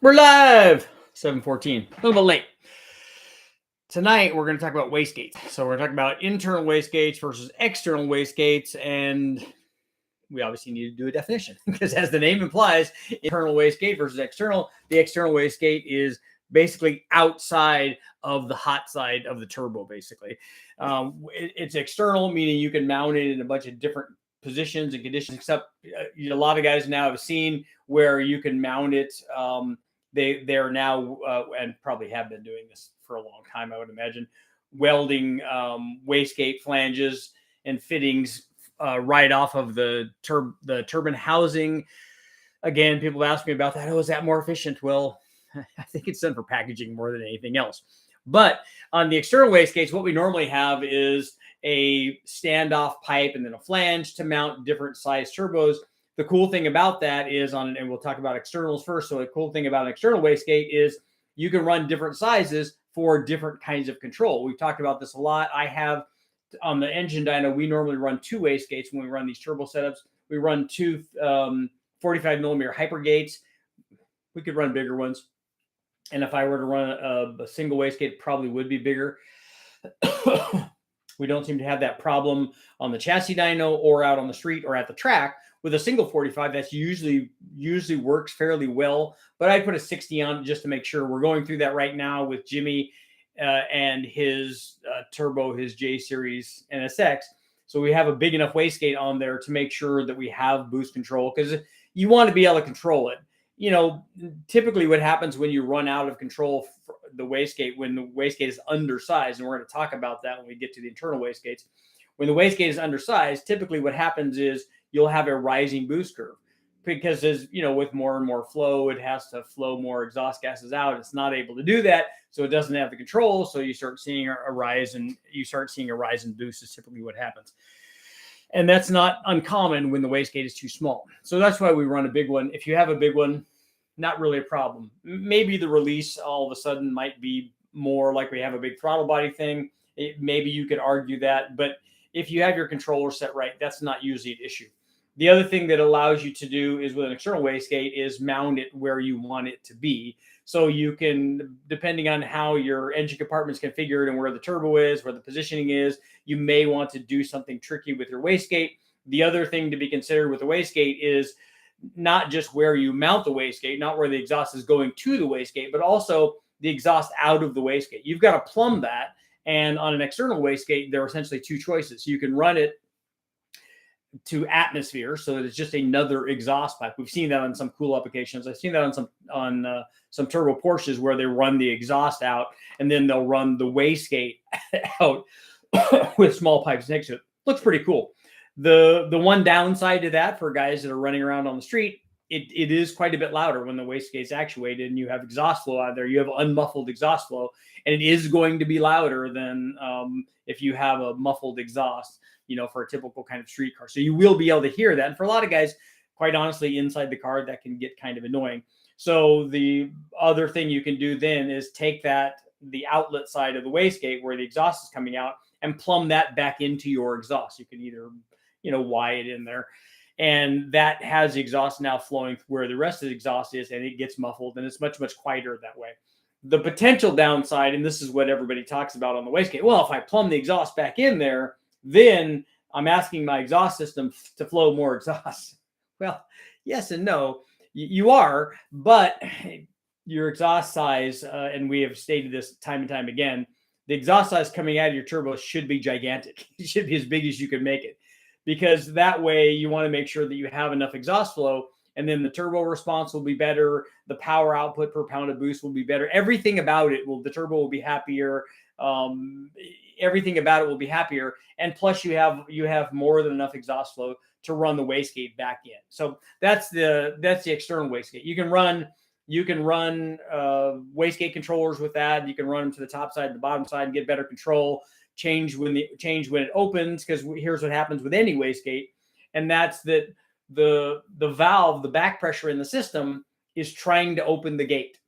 We're live. 7:14. A little bit late. Tonight we're going to talk about wastegates. So we're going to talk about internal wastegates versus external wastegates, and we obviously need to do a definition because, as the name implies, internal wastegate versus external. The external wastegate is basically outside of the hot side of the turbo. Basically, it's external, meaning you can mount it in a bunch of different positions and conditions. Except a lot of guys now have seen where you can mount it. They're now and probably have been doing this for a long time, I would imagine, welding wastegate flanges and fittings right off of the turbine housing. Again, people ask me about that. Oh, is that more efficient? Well, I think it's done for packaging more than anything else. But on the external wastegates, what we normally have is a standoff pipe and then a flange to mount different size turbos. The cool thing about that is and we'll talk about externals first. So the cool thing about an external wastegate is you can run different sizes for different kinds of control. We've talked about this a lot. I have on the engine dyno, we normally run two wastegates when we run these turbo setups. We run two 45 millimeter hyper gates. We could run bigger ones. And if I were to run a single wastegate, it probably would be bigger. We don't seem to have that problem on the chassis dyno or out on the street or at the track. With a single 45, that's usually works fairly well. But I put a 60 on just to make sure. We're going through that right now with Jimmy and his turbo, his J Series NSX. So we have a big enough wastegate on there to make sure that we have boost control, because you want to be able to control it. Typically what happens when you run out of control for the wastegate, when the wastegate is undersized, and we're going to talk about that when we get to the internal wastegates. When the wastegate is undersized, typically what happens is you'll have a rising boost curve, because as with more and more flow, it has to flow more exhaust gases out. It's not able to do that, so it doesn't have the control. So you start seeing a rise in boost is typically what happens. And that's not uncommon when the wastegate is too small. So that's why we run a big one. If you have a big one, not really a problem. Maybe the release all of a sudden might be more like we have a big throttle body thing. Maybe you could argue that, but if you have your controller set right, that's not usually an issue. The other thing that allows you to do is with an external wastegate is mount it where you want it to be. So you can, depending on how your engine compartment is configured and where the turbo is, where the positioning is, you may want to do something tricky with your wastegate. The other thing to be considered with the wastegate is not just where you mount the wastegate, not where the exhaust is going to the wastegate, but also the exhaust out of the wastegate. You've got to plumb that. And on an external wastegate, there are essentially two choices. You can run it to atmosphere, so that it's just another exhaust pipe. We've seen that on some cool applications. I've seen that on some turbo Porsches where they run the exhaust out and then they'll run the wastegate out with small pipes next to it. Looks pretty cool. The one downside to that for guys that are running around on the street, it is quite a bit louder when the wastegate's actuated and you have exhaust flow out there. You have unmuffled exhaust flow, and it is going to be louder than if you have a muffled exhaust, for a typical kind of street car. So you will be able to hear that. And for a lot of guys, quite honestly, inside the car, that can get kind of annoying. So the other thing you can do then is take the outlet side of the wastegate where the exhaust is coming out and plumb that back into your exhaust. You can either, wire it in there, and that has the exhaust now flowing where the rest of the exhaust is, and it gets muffled, and it's much, much quieter that way. The potential downside, and this is what everybody talks about on the wastegate, well, if I plumb the exhaust back in there, then I'm asking my exhaust system to flow more exhaust. Well, yes and no. You are, but your exhaust size, and we have stated this time and time again, the exhaust size coming out of your turbo should be gigantic. It should be as big as you can make it, because that way you want to make sure that you have enough exhaust flow, and then the turbo response will be better. The power output per pound of boost will be better. Everything about it the turbo will be happier. Everything about it will be happier. And plus you have more than enough exhaust flow to run the wastegate back in. So that's the external wastegate. You can run wastegate controllers with that. You can run them to the top side and the bottom side and get better control. Change when it opens, because here's what happens with any wastegate, and that's that the valve, the back pressure in the system, is trying to open the gate.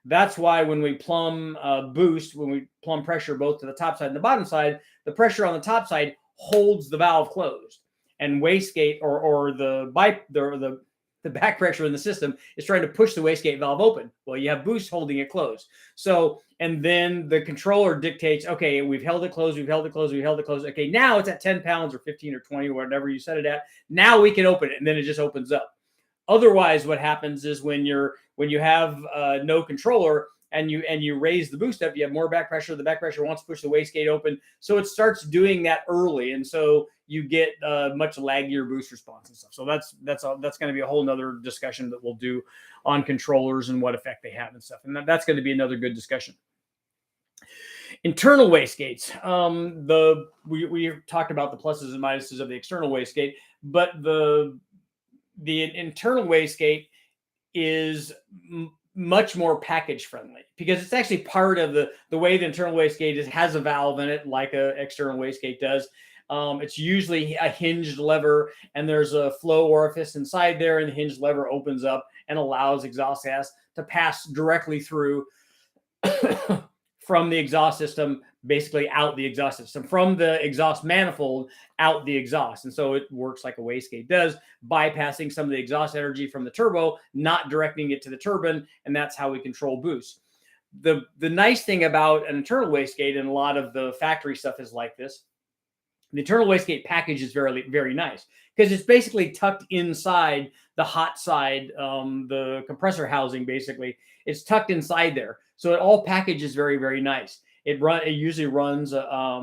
That's why when we plumb boost, when we plumb pressure both to the top side and the bottom side, the pressure on the top side holds the valve closed. And wastegate or the the back pressure in the system is trying to push the wastegate valve open. Well, you have boost holding it closed. So, and then the controller dictates, okay, we've held it closed, we've held it closed, we've held it closed. Okay, now it's at 10 pounds or 15 or 20 or whatever you set it at. Now we can open it, and then it just opens up. Otherwise, what happens is when you have no controller and you raise the boost up, you have more back pressure. The back pressure wants to push the wastegate open, so it starts doing that early, and so you get much laggier boost response and stuff. So that's going to be a whole nother discussion that we'll do on controllers and what effect they have and stuff. And that's going to be another good discussion. Internal wastegates. We talked about the pluses and minuses of the external wastegate, but the internal wastegate is much more package friendly because it's actually part of the way the internal wastegate has a valve in it like an external wastegate does. It's usually a hinged lever, and there's a flow orifice inside there, and the hinged lever opens up and allows exhaust gas to pass directly through from the exhaust system, basically out the exhaust system, from the exhaust manifold out the exhaust. And so it works like a wastegate does, bypassing some of the exhaust energy from the turbo, not directing it to the turbine, and that's how we control boost. The nice thing about an internal wastegate, and a lot of the factory stuff is like this, the internal wastegate package is very, very nice because it's basically tucked inside the hot side, the compressor housing, basically. It's tucked inside there. So it all packages very, very nice. It usually runs a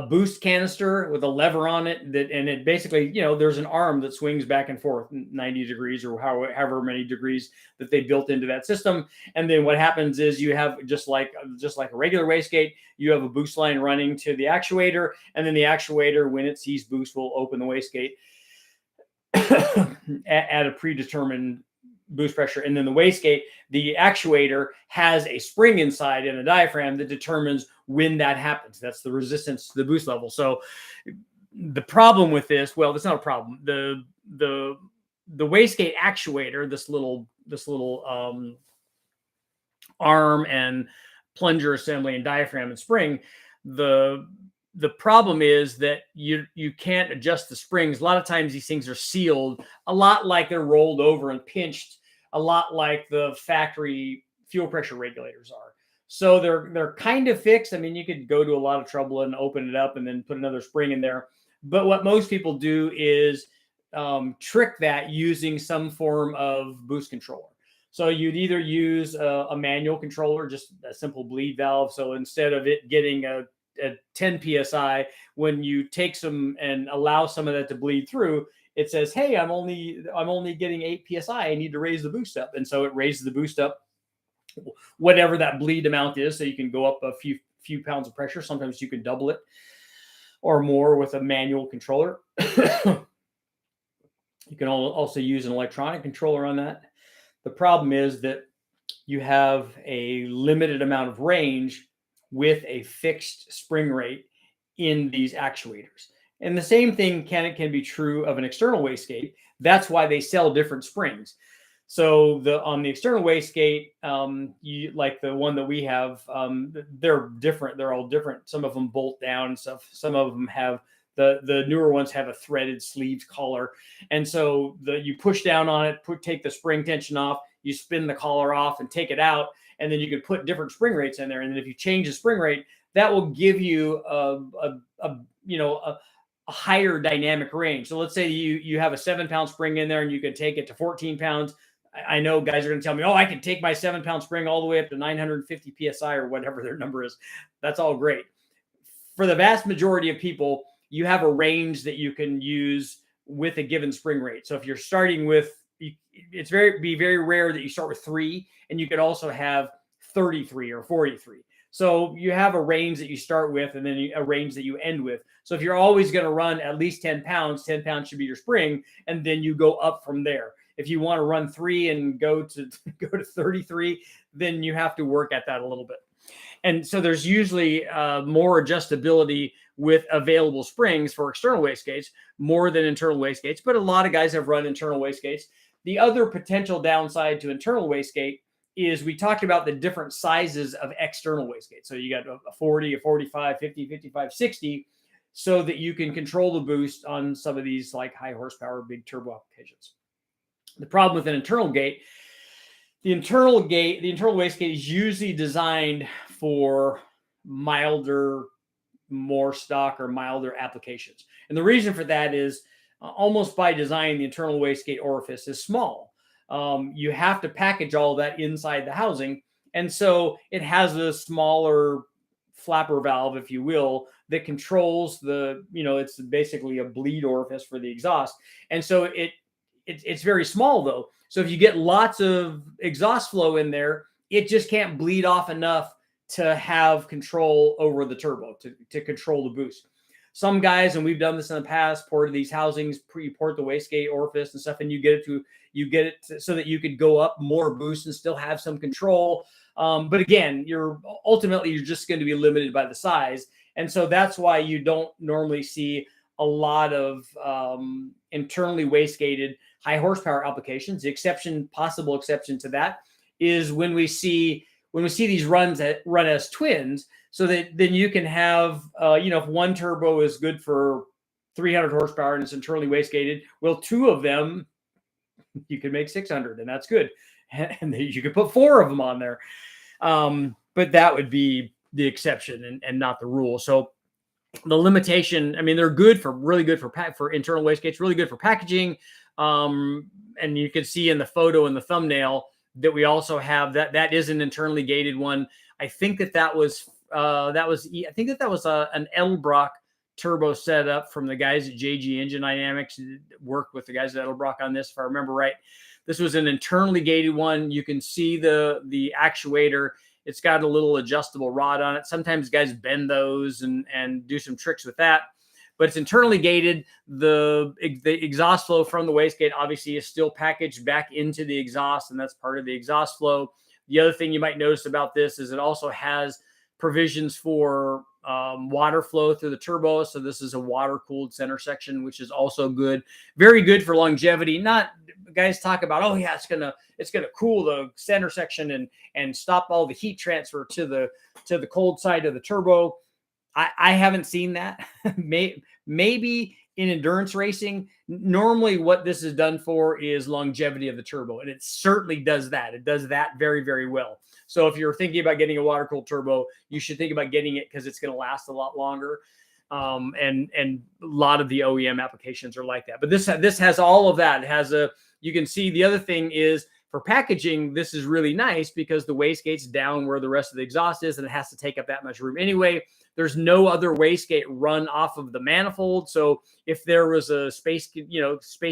boost canister with a lever on it and it basically, there's an arm that swings back and forth 90 degrees or however many degrees that they built into that system. And then what happens is you have just like a regular wastegate, you have a boost line running to the actuator, and then the actuator, when it sees boost, will open the wastegate at a predetermined boost pressure. And then the wastegate, the actuator has a spring inside and a diaphragm that determines when that happens. That's the resistance to the boost level. So the problem with this, well, that's not a problem. The wastegate actuator, this little arm and plunger assembly and diaphragm and spring, the problem is that you can't adjust the springs. A lot of times these things are sealed, a lot like they're rolled over and pinched, a lot like the factory fuel pressure regulators are. So they're kind of fixed. I mean, you could go to a lot of trouble and open it up and then put another spring in there. But what most people do is trick that using some form of boost controller. So you'd either use a manual controller, just a simple bleed valve. So instead of it getting a 10 psi, when you take some and allow some of that to bleed through, it says, hey, I'm only getting 8 psi. I need to raise the boost up. And so it raises the boost up, whatever that bleed amount is. So you can go up a few pounds of pressure. Sometimes you can double it or more with a manual controller. You can also use an electronic controller on that. The problem is that you have a limited amount of range with a fixed spring rate in these actuators. And the same thing can be true of an external wastegate. That's why they sell different springs. So on the external wastegate, like the one that we have, they're different. They're all different. Some of them bolt down and stuff. Some of them have the newer ones have a threaded sleeved collar. And so you push down on it, take the spring tension off, you spin the collar off and take it out. And then you could put different spring rates in there. And then if you change the spring rate, that will give you a higher dynamic range. So let's say you have a 7-pound spring in there and you can take it to 14 pounds. I know guys are going to tell me, oh, I can take my 7-pound spring all the way up to 950 PSI or whatever their number is. That's all great. For the vast majority of people, you have a range that you can use with a given spring rate. So if you're starting with, it's very rare that you start with 3, and you could also have 33 or 43. So you have a range that you start with and then a range that you end with. So if you're always going to run at least 10 pounds, 10 pounds should be your spring, and then you go up from there. If you want to run 3 and go to 33, then you have to work at that a little bit. And so there's usually more adjustability with available springs for external wastegates more than internal wastegates, but a lot of guys have run internal wastegates. The other potential downside to internal wastegate is we talked about the different sizes of external wastegate. So you got a 40, a 45, 50, 55, 60. so that you can control the boost on some of these like high horsepower, big turbo applications. The problem with an internal gate, the internal wastegate is usually designed for milder, more stock or milder applications. And the reason for that is almost by design, the internal wastegate orifice is small. You have to package all that inside the housing. And so it has a smaller flapper valve, if you will, that controls it's basically a bleed orifice for the exhaust. And so it's very small though. So if you get lots of exhaust flow in there, it just can't bleed off enough to have control over the turbo, to control the boost. Some guys, and we've done this in the past, ported these housings, port the wastegate orifice and stuff, and you get it so that you could go up more boost and still have some control. But again, you're just going to be limited by the size, and so that's why you don't normally see a lot of internally wastegated high horsepower applications. The possible exception to that is when we see these run as twins, so that then you can have, if one turbo is good for 300 horsepower and it's internally wastegated, well, two of them, you can make 600 and that's good. And you could put four of them on there. But that would be the exception and not the rule. So the limitation, I mean, they're really good for internal wastegates, really good for packaging. And you can see in the photo in the thumbnail that we also have that is an internally gated one. I think that was an Edelbrock turbo setup from the guys at JG Engine Dynamics. Worked with the guys at Edelbrock on this, if I remember right. This was an internally gated one. You can see the actuator. It's got a little adjustable rod on it. Sometimes guys bend those and do some tricks with that. But it's internally gated. The exhaust flow from the wastegate obviously is still packaged back into the exhaust, and that's part of the exhaust flow. The other thing you might notice about this is it also has provisions for water flow through the turbo. So this is a water-cooled center section, which is also good. Very good for longevity. Not guys talk about, oh yeah, it's gonna cool the center section and stop all the heat transfer to the cold side of the turbo. I haven't seen that. Maybe in endurance racing. Normally what this is done for is longevity of the turbo, and it certainly does that. It does that very, very well. So if you're thinking about getting a water-cooled turbo, you should think about getting it because it's going to last a lot longer. And a lot of the OEM applications are like that. But this has all of that. It has you can see the other thing is for packaging, this is really nice because the wastegate's down where the rest of the exhaust is, and it has to take up that much room anyway. There's no other wastegate run off of the manifold. So if there was a space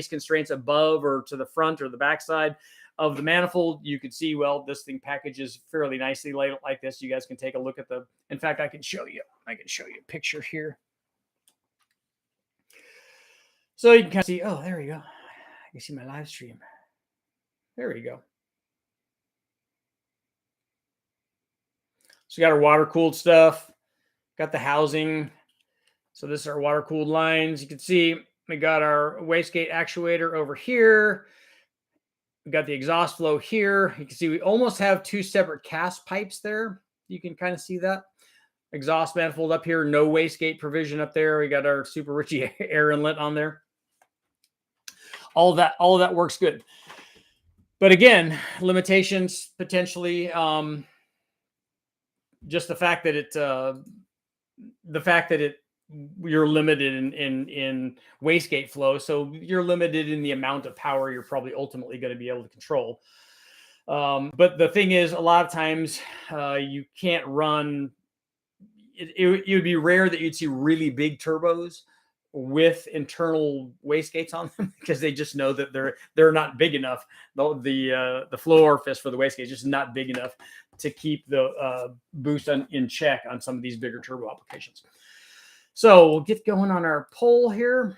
constraints above or to the front or the backside of the manifold, you could see, well, this thing packages fairly nicely like this. You guys can take a look at in fact, I can show you a picture here. So you can kind of see, oh, there we go. I can see my live stream. There we go. So you got our water-cooled stuff, got the housing. So this is our water-cooled lines. You can see we got our wastegate actuator over here. We got the exhaust flow here. You can see we almost have two separate cast pipes there. You can kind of see that. Exhaust manifold up here, no wastegate provision up there. We got our super Richie air inlet on there. All of that works good. But again, limitations potentially. Just the fact that you're limited in wastegate flow, so you're limited in the amount of power you're probably ultimately going to be able to control. But the thing is, a lot of times you can't run. It would be rare that you'd see really big turbos with internal wastegates on them because they just know that they're not big enough. The flow orifice for the wastegate is just not big enough to keep the boost in check on some of these bigger turbo applications. So we'll get going on our poll here.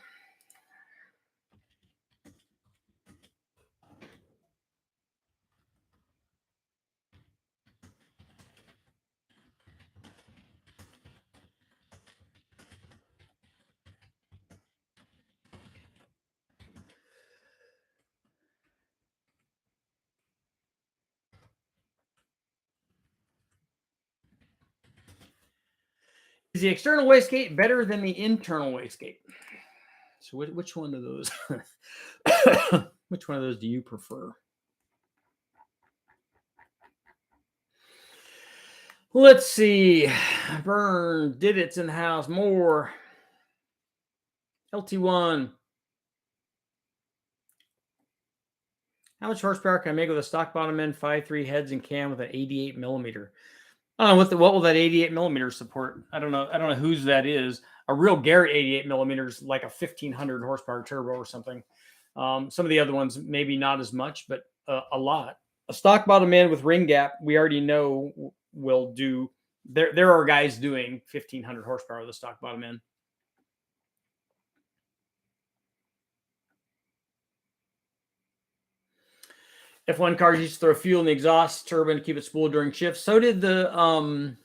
Is the external wastegate better than the internal wastegate? So which one of those? Which one of those do you prefer? Let's see. Burn, did it's in the house. More. LT1. How much horsepower can I make with a stock bottom end 5.3 heads and cam with an 88 millimeter? I don't know what will that 88 millimeter support. I don't know whose that is. A real Garrett 88 millimeters, like a 1500 horsepower turbo or something. Some of the other ones maybe not as much, but a lot. A stock bottom end with ring gap, we already know will do. There are guys doing 1500 horsepower with a stock bottom end. F1 cars used to throw fuel in the exhaust turbine to keep it spooled during shifts. So did the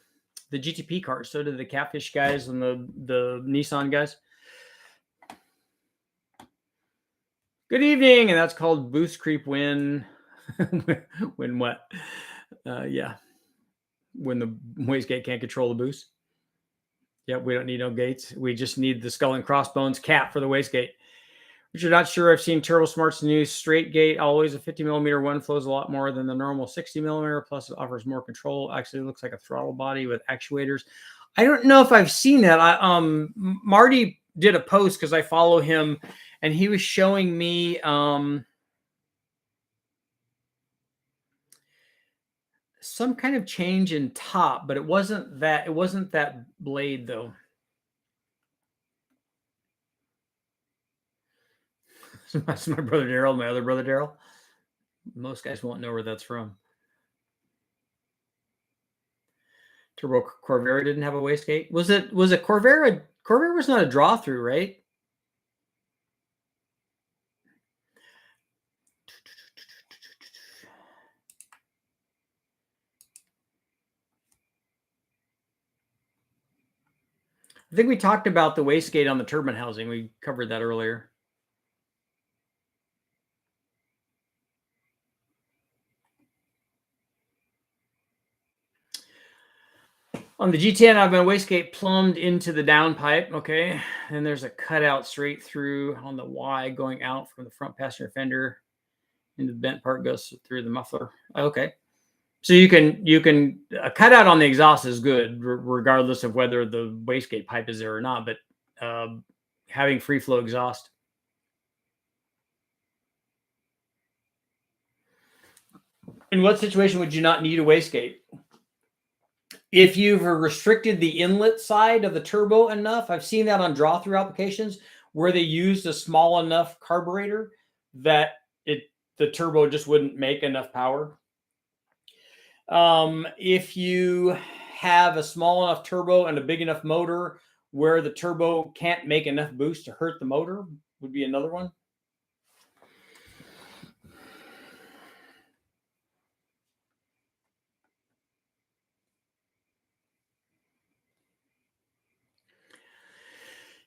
GTP cars. So did the Catfish guys and the Nissan guys. Good evening, and that's called boost creep when when what? Yeah, when the wastegate can't control the boost. Yeah, we don't need no gates. We just need the skull and crossbones cap for the wastegate. Which you're not sure. I've seen Turbo Smart's new straight gate. Always a 50 millimeter one flows a lot more than the normal 60 millimeter. Plus, it offers more control. Actually, it looks like a throttle body with actuators. I don't know if I've seen that. Marty did a post because I follow him, and he was showing me some kind of change in top, but it wasn't that. It wasn't that blade though. That's my brother Daryl, my other brother Daryl. Most guys won't know where that's from. Turbo Corvair didn't have a wastegate. Was it Corvair? Corvair was not a draw through, right? I think we talked about the wastegate on the turbine housing. We covered that earlier. On the G10, I've been wastegate plumbed into the downpipe. Okay. And there's a cutout straight through on the Y going out from the front passenger fender into the bent part goes through the muffler. Okay. So you can a cutout on the exhaust is good regardless of whether the wastegate pipe is there or not, but having free flow exhaust. In what situation would you not need a wastegate? If you've restricted the inlet side of the turbo enough, I've seen that on draw through applications where they used a small enough carburetor that the turbo just wouldn't make enough power. If you have a small enough turbo and a big enough motor where the turbo can't make enough boost to hurt the motor, would be another one.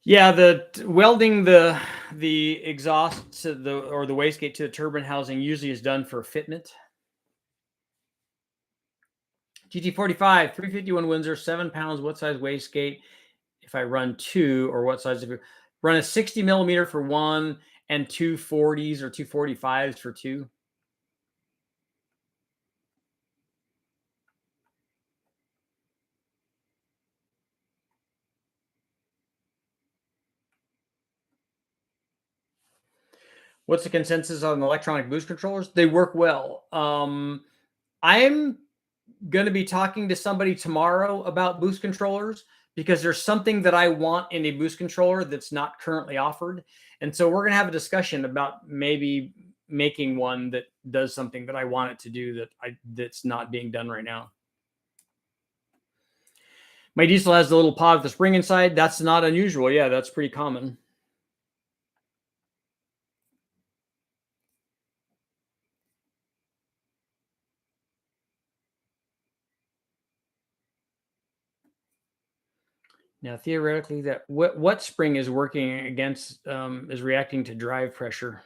Yeah, welding the exhaust to the wastegate to the turbine housing usually is done for fitment. GT45, 351 Windsor, 7 pounds. What size wastegate? If I run two, or what size? If you run a 60 millimeter for one and 240s or 245s for two. What's the consensus on electronic boost controllers? They work well. I'm going to be talking to somebody tomorrow about boost controllers because there's something that I want in a boost controller that's not currently offered. And so we're going to have a discussion about maybe making one that does something that I want it to do that's not being done right now. My diesel has the little pod with the spring inside. That's not unusual. Yeah, that's pretty common. Now, theoretically, that what spring is working against is reacting to drive pressure.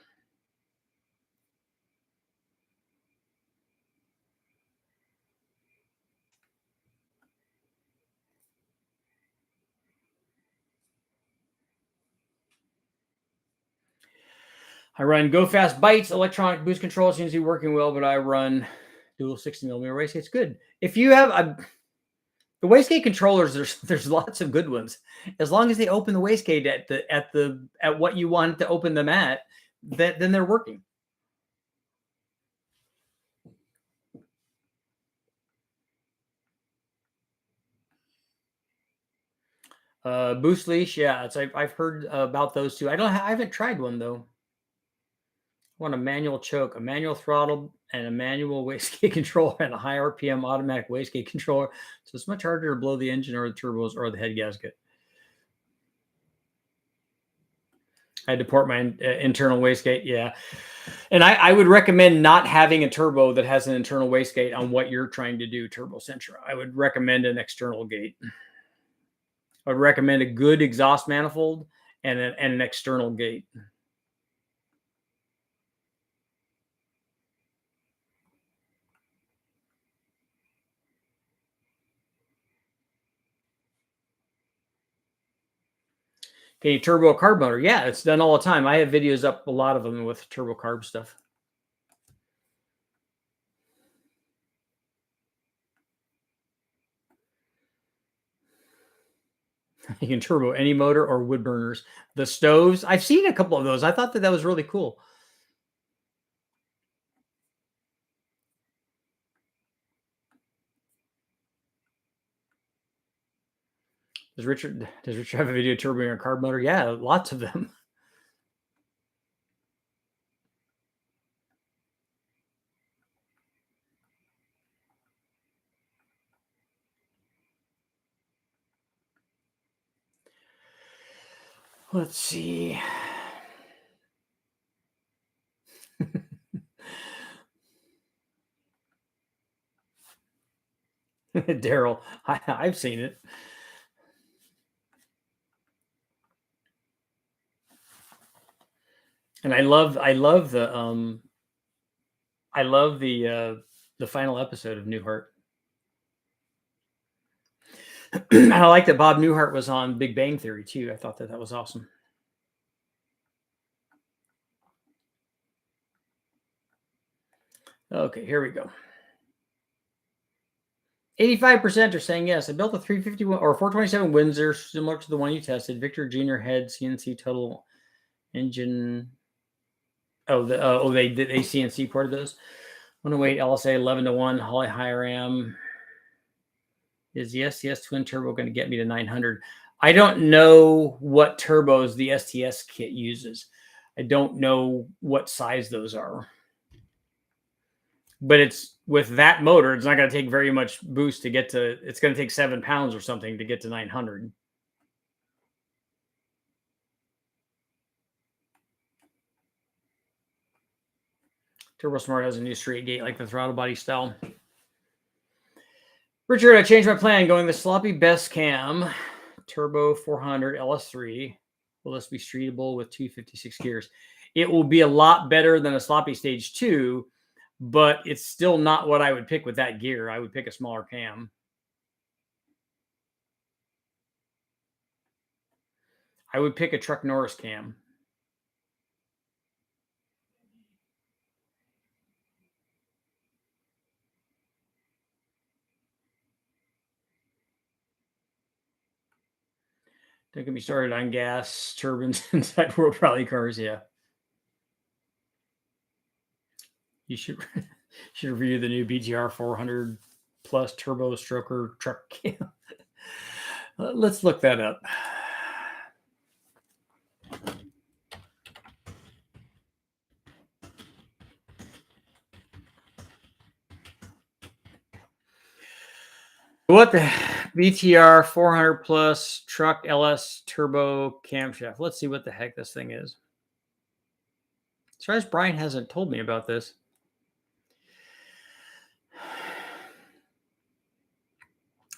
I run Go Fast Bites, electronic boost control seems to be working well, but I run dual 60mm wastegates. Good. If you have the wastegate controllers, there's lots of good ones. As long as they open the wastegate at what you want to open them at, then they're working. Boost leash, yeah, I've heard about those too. I haven't tried one though. I want a manual choke, a manual throttle, and a manual wastegate controller, and a high RPM automatic wastegate controller. So it's much harder to blow the engine or the turbos or the head gasket. I had to port my internal wastegate, yeah. And I would recommend not having a turbo that has an internal wastegate on what you're trying to do, Turbo Centra. I would recommend an external gate. I would recommend a good exhaust manifold and an external gate. Okay, turbo carb motor. Yeah, it's done all the time. I have videos up, a lot of them with turbo carb stuff. You can turbo any motor or wood burners. The stoves, I've seen a couple of those. I thought that was really cool. Does Richard have a video turboing a carb motor? Yeah, lots of them. Let's see. Daryl, I've seen it. And I love the final episode of Newhart. And I like that Bob Newhart was on Big Bang Theory too. I thought that was awesome. Okay, here we go. 85% are saying yes. I built a 351 or 427 Windsor, similar to the one you tested. Victor Junior head CNC total engine. Oh, they CNC ported those. 108 LSA 11-1 Holly high RAM. Is the STS twin turbo going to get me to 900? I don't know what turbos the STS kit uses. I don't know what size those are. But it's with that motor, it's not going to take very much boost to get to, it's going to take 7 pounds or something to get to 900. Turbo Smart has a new straight gate like the throttle body style. Richard, I changed my plan going the sloppy best cam turbo 400 LS3. Will this be streetable with 256 gears? It will be a lot better than a sloppy stage 2, but it's still not what I would pick with that gear. I would pick a smaller cam. I would pick a Truck Norris cam. Don't get me started on gas turbines inside World Rally cars. Yeah. You should review the new BGR 400 plus turbo stroker truck cam. Let's look that up. What the BTR 400 plus truck LS turbo camshaft? Let's see what the heck this thing is. Surprised Brian hasn't told me about this.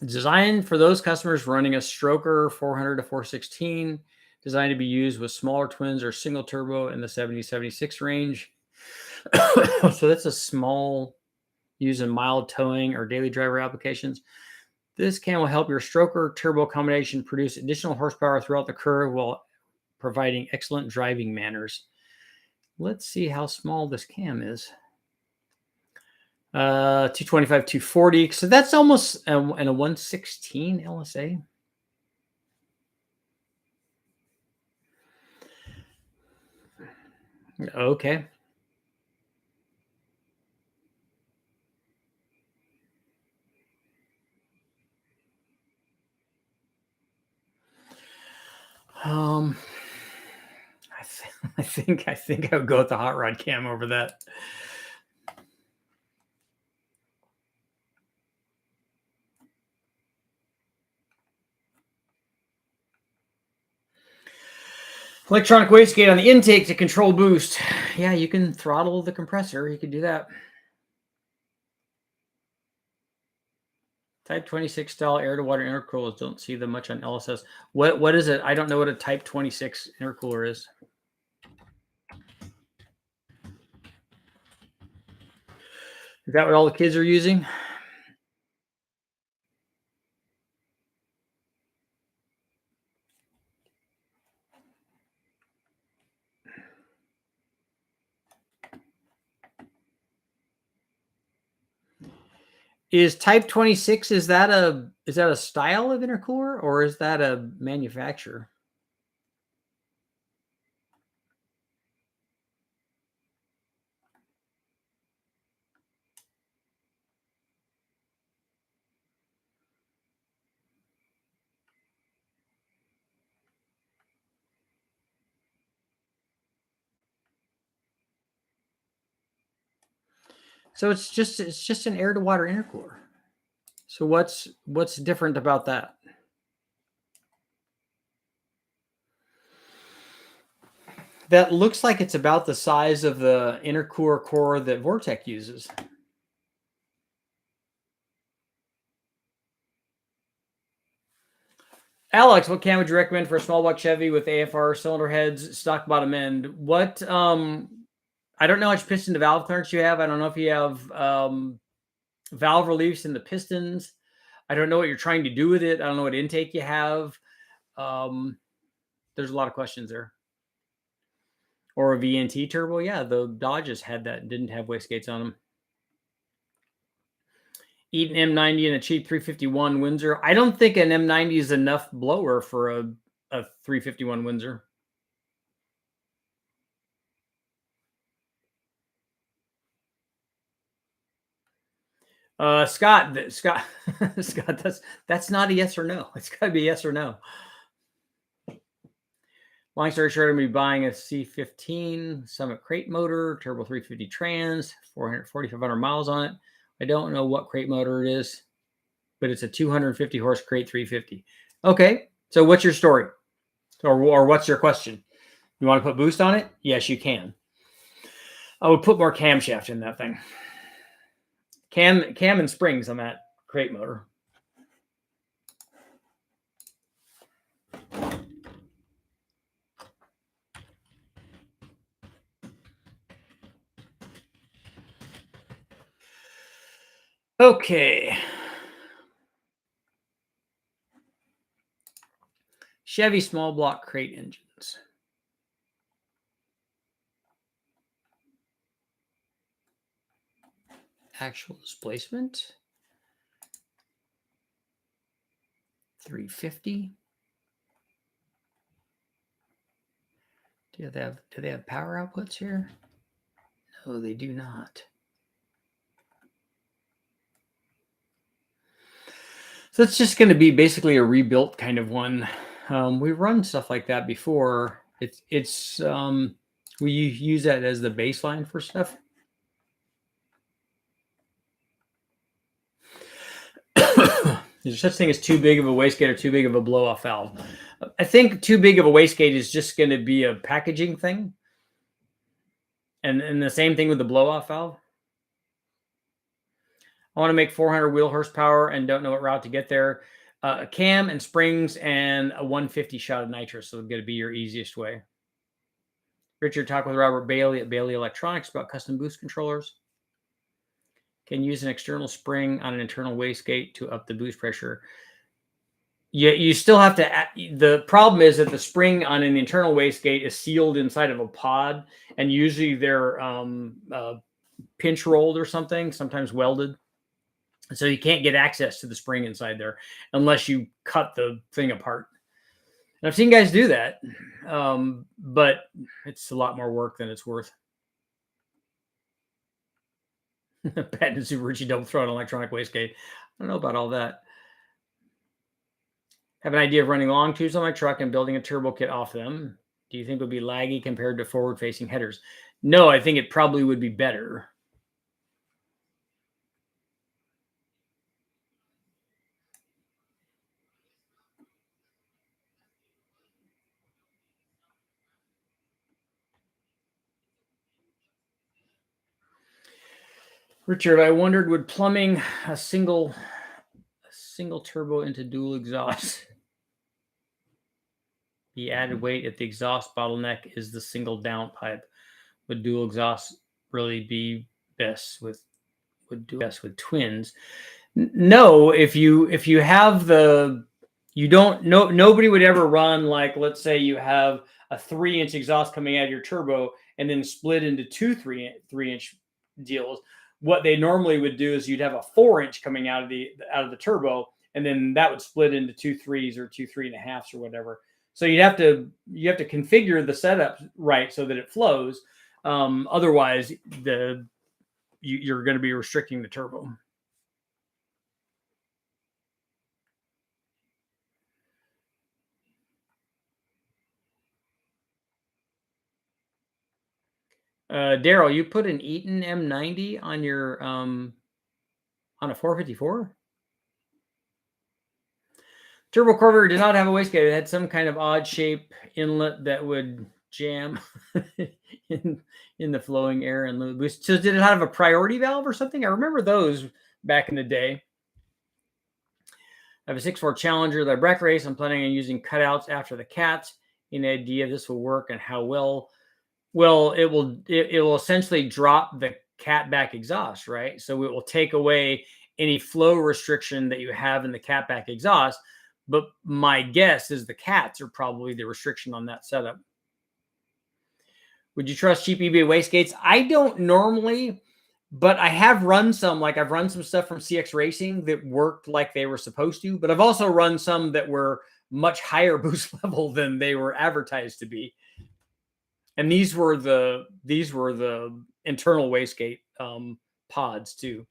Designed for those customers running a stroker 400 to 416, designed to be used with smaller twins or single turbo in the 70-76 range. So that's a small, used in mild towing or daily driver applications. This cam will help your stroker turbo combination produce additional horsepower throughout the curve while providing excellent driving manners. Let's see how small this cam is. 225, 240. So that's almost in a 116 LSA. Okay. Um, I think I would go with the hot rod cam over that. Electronic wastegate on the intake to control boost. Yeah, you can throttle the compressor. You can do that. Type 26 style air-to-water intercoolers. Don't see them much on LSS. What is it? I don't know what a Type 26 intercooler is. Is that what all the kids are using? Is Type 26, is that a style of intercooler or is that a manufacturer? So it's just an air to water intercooler. So what's different about that? That looks like it's about the size of the intercooler core that Vortec uses. Alex, what cam would you recommend for a small block Chevy with AFR cylinder heads, stock bottom end? What I don't know how much piston to valve clearance you have. I don't know if you have valve reliefs in the pistons. I don't know what you're trying to do with it. I don't know what intake you have. There's a lot of questions there. Or a VNT turbo. Yeah, the Dodges had that and didn't have wastegates on them. Eat an M90 and a cheap 351 Windsor. I don't think an M90 is enough blower for a 351 Windsor. Scott, Scott, that's not a yes or no. It's got to be yes or no. Long story short, I'm going to be buying a C15 Summit crate motor, turbo 350 trans, 4,500 miles on it. I don't know what crate motor it is, but it's a 250 horse crate 350. Okay, so what's your story? Or what's your question? You want to put boost on it? Yes, you can. I would put more camshaft in that thing. Cam and springs on that crate motor. Okay. Chevy small block crate engines. Actual displacement. 350. Do they have power outputs here? No, they do not. So it's just going to be basically a rebuilt kind of one. We've run stuff like that before. We use that as the baseline for stuff. There's such thing as too big of a wastegate or too big of a blow-off valve. I think too big of a wastegate is just going to be a packaging thing. And the same thing with the blow-off valve. I want to make 400 wheel horsepower and don't know what route to get there. A cam and springs and a 150 shot of nitrous. So it's going to be your easiest way. Richard talked with Robert Bailey at Bailey Electronics about custom boost controllers. Can use an external spring on an internal wastegate to up the boost pressure. You still have to. The problem is that the spring on an internal wastegate is sealed inside of a pod, and usually they're pinch rolled or something, sometimes welded. So you can't get access to the spring inside there unless you cut the thing apart. And I've seen guys do that, but it's a lot more work than it's worth. Patent Super Richie double throw an electronic wastegate. I don't know about all that. Have an idea of running long tubes on my truck and building a turbo kit off them. Do you think it would be laggy compared to forward-facing headers? No, I think it probably would be better. Richard, I wondered, would plumbing a single turbo into dual exhaust be added weight if the exhaust bottleneck is the single downpipe? Would dual exhaust really be best with twins? No, if you have the, you don't know, nobody would ever run, like, let's say you have a 3-inch exhaust coming out of your turbo and then split into two 3-inch deals. What they normally would do is you'd have a 4-inch coming out of the turbo, and then that would split into 2 3s or 2 3.5s or whatever. So you have to configure the setup right so that it flows. Otherwise, you're going to be restricting the turbo. Daryl, you put an Eaton M90 on your on a 454? Turbo Corvair did not have a wastegate. It had some kind of odd shape inlet that would jam in the flowing air and lube boost. So did it have a priority valve or something? I remember those back in the day. I have a 6.4 Challenger that I bracket race. I'm planning on using cutouts after the cats. Any idea this will work and how well? Well, it will essentially drop the catback exhaust, right? So it will take away any flow restriction that you have in the catback exhaust. But my guess is the cats are probably the restriction on that setup. Would you trust cheap eBay wastegates? I don't normally, but I have run some. Like, I've run some stuff from CX Racing that worked like they were supposed to, but I've also run some that were much higher boost level than they were advertised to be. And these were the internal wastegate pods too.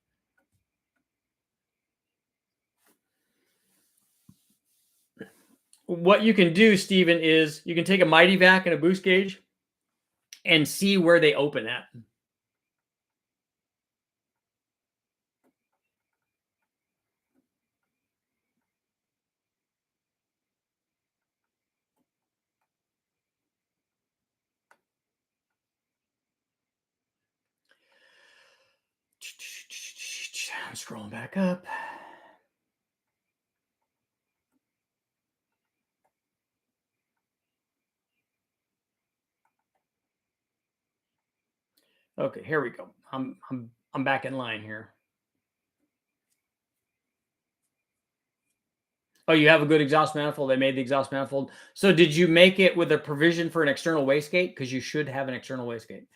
What you can do, Stephen, is you can take a Mighty Vac and a boost gauge and see where they open at. I'm scrolling back up. Okay, here we go. I'm back in line here. Oh, you have a good exhaust manifold. They made the exhaust manifold. So did you make it with a provision for an external wastegate? Because you should have an external wastegate.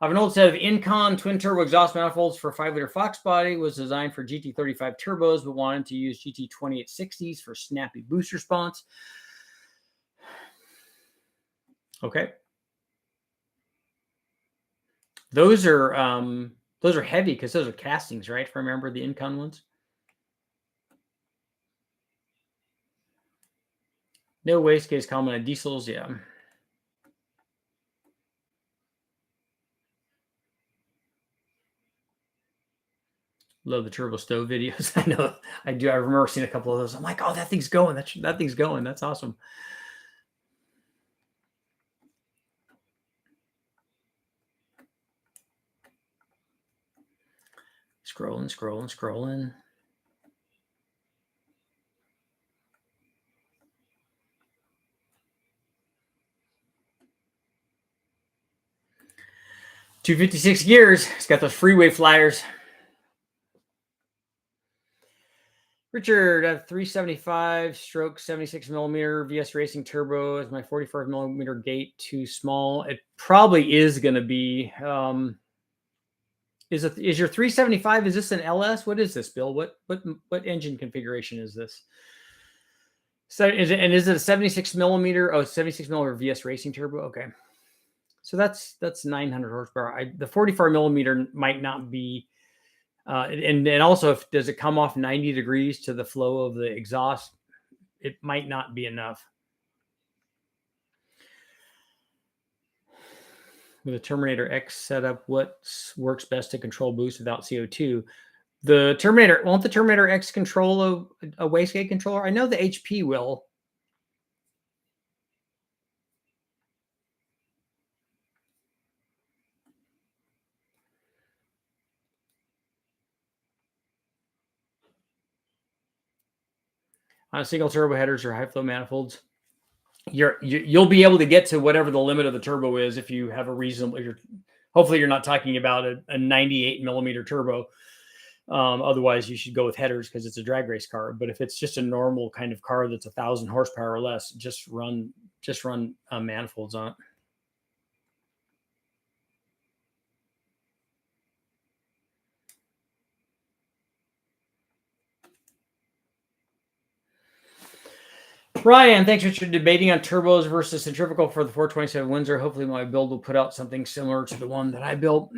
I have an old set of Incon twin turbo exhaust manifolds for 5-liter Fox body. Was designed for GT35 turbos, but wanted to use GT2860s for snappy boost response. Okay. Those are heavy because those are castings, right? If I remember the Incon ones. No wastegate common on diesels, yeah. Love the turbo stove videos. I know I do. I remember seeing a couple of those. I'm like, oh, that thing's going. That thing's going. That's awesome. Scrolling. $256 gears. It's got those freeway flyers. Richard, I have 375 stroke 76 millimeter VS Racing Turbo. Is my 45 millimeter gate too small? It probably is going to be. Is your 375? Is this an LS? What is this, Bill? What engine configuration is this? So is it a 76 millimeter? Oh, 76 millimeter VS Racing Turbo. Okay, so that's 900 horsepower. The 44 millimeter might not be. And also, does it come off 90 degrees to the flow of the exhaust? It might not be enough. With a Terminator X setup, what works best to control boost without CO2? Won't the Terminator X control a wastegate controller? I know the HP will. On single turbo headers or high flow manifolds, you'll be able to get to whatever the limit of the turbo is if you have a reasonable. Hopefully, you're not talking about a 98 millimeter turbo. Otherwise, you should go with headers because it's a drag race car. But if it's just a normal kind of car that's 1,000 horsepower or less, just run manifolds on it. Ryan, thanks for debating on turbos versus centrifugal for the 427 Windsor. Hopefully, my build will put out something similar to the one that I built.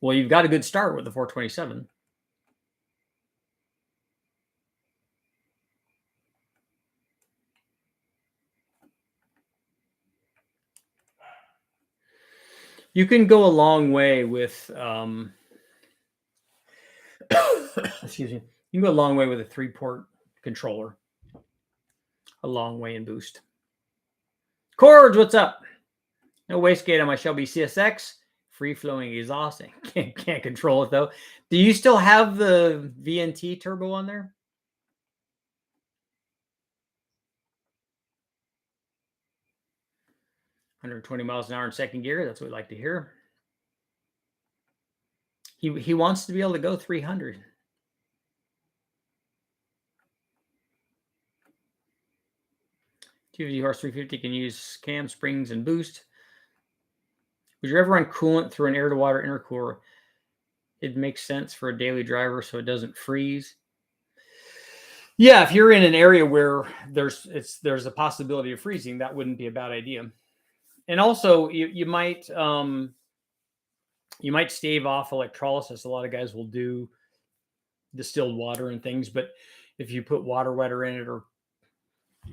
Well, you've got a good start with the 427. You can go a long way with, excuse me, you can go a long way with a 3-port controller. A long way in boost. Cords, what's up? No wastegate on my Shelby CSX. Free-flowing exhausting. Can't control it, though. Do you still have the VNT turbo on there? $120 miles an hour in second gear. That's what we like to hear. He wants to be able to go 300. $250 horse 350 can use cam, springs, and boost. Would you ever run coolant through an air-to-water intercooler? It makes sense for a daily driver so it doesn't freeze. Yeah, if you're in an area where there's a possibility of freezing, that wouldn't be a bad idea. And also, you might stave off electrolysis. A lot of guys will do distilled water and things, but if you put water wetter in it, or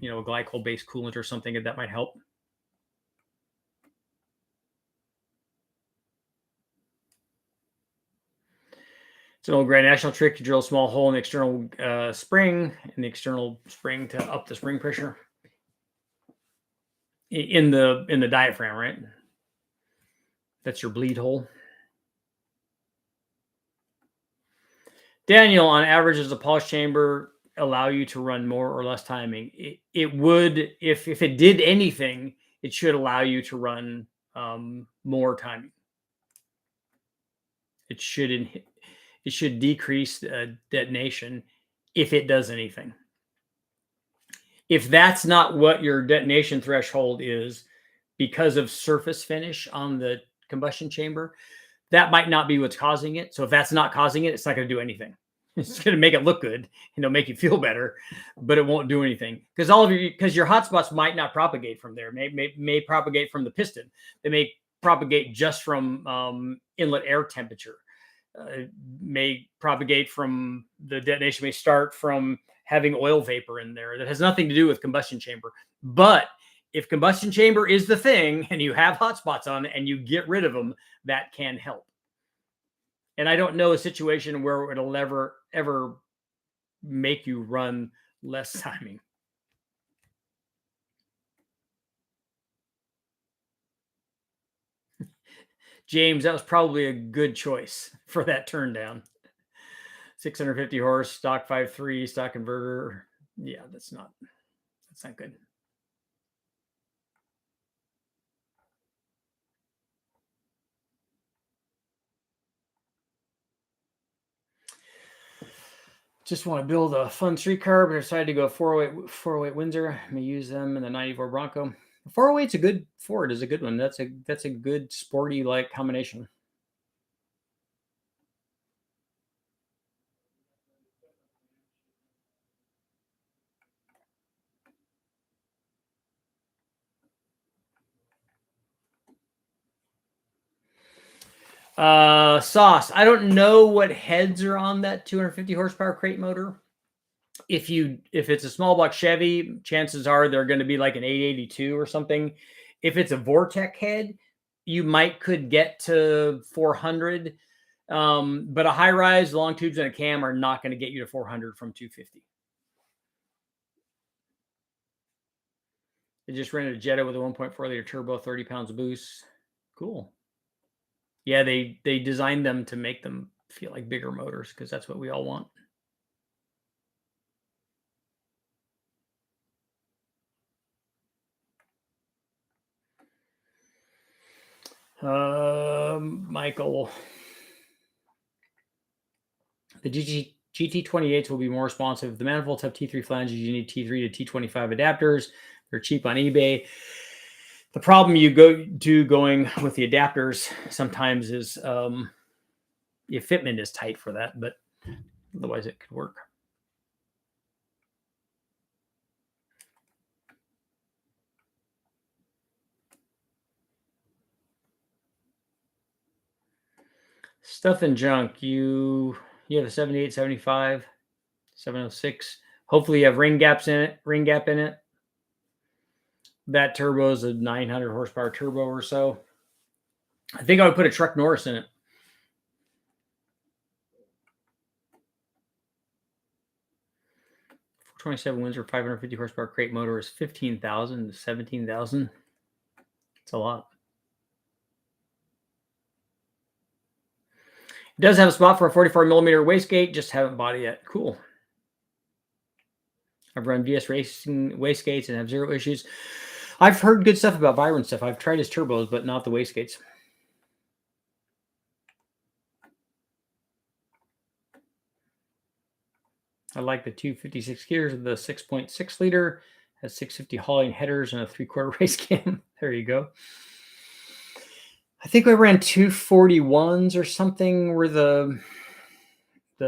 a glycol-based coolant or something, that might help. It's an old Grand National trick. You drill a small hole in the external spring, to up the spring pressure in the diaphragm, right? That's your bleed hole. Daniel, on average, does a polish chamber allow you to run more or less timing? It would, if it did anything, it should allow you to run more timing. It should decrease detonation if it does anything. If that's not what your detonation threshold is because of surface finish on the combustion chamber, that might not be what's causing it. So if that's not causing it, it's not going to do anything. It's going to make it look good, make you feel better, but it won't do anything because your hotspots might not propagate from there. May propagate from the piston. They may propagate just from inlet air temperature. May propagate from the detonation. May start from having oil vapor in there that has nothing to do with combustion chamber. But if combustion chamber is the thing and you have hotspots on it and you get rid of them, that can help. And I don't know a situation where it'll ever make you run less timing. James, that was probably a good choice for that turn down. 650 horse, stock 5.3, stock converter. Yeah, that's not good. Just want to build a fun streetcar, but I decided to go 408 Windsor. I'm gonna use them in the 94 Bronco. 408's a good Ford, is a good one. That's a good sporty like combination. Sauce. I don't know what heads are on that 250 horsepower crate motor. If it's a small block Chevy, chances are they're going to be like an 882 or something. If it's a Vortec head, you could get to 400. But a high rise, long tubes, and a cam are not going to get you to 400 from 250. They just rented a Jetta with a 1.4 liter turbo, 30 pounds of boost. Cool. Yeah, they designed them to make them feel like bigger motors because that's what we all want. Michael, the GT28s will be more responsive. The manifolds have T3 flanges. You need T3 to T25 adapters. They're cheap on eBay. The problem you going with the adapters sometimes is the fitment is tight for that, but otherwise it could work. Stuff and junk. You have a 78, 75, 706. Hopefully you have ring gap in it. That turbo is a 900 horsepower turbo or so. I think I would put a Truck Norris in it. 427 Windsor 550 horsepower crate motor is 15,000 to 17,000. It's a lot. It does have a spot for a 44 millimeter wastegate, just haven't bought it yet. Cool. I've run VS Racing wastegates and have zero issues. I've heard good stuff about Byron stuff. I've tried his turbos, but not the wastegates. I like the 256 gears of the 6.6 liter. Has 650 hauling headers and a 3/4 race cam. There you go. I think I ran 241s or something were the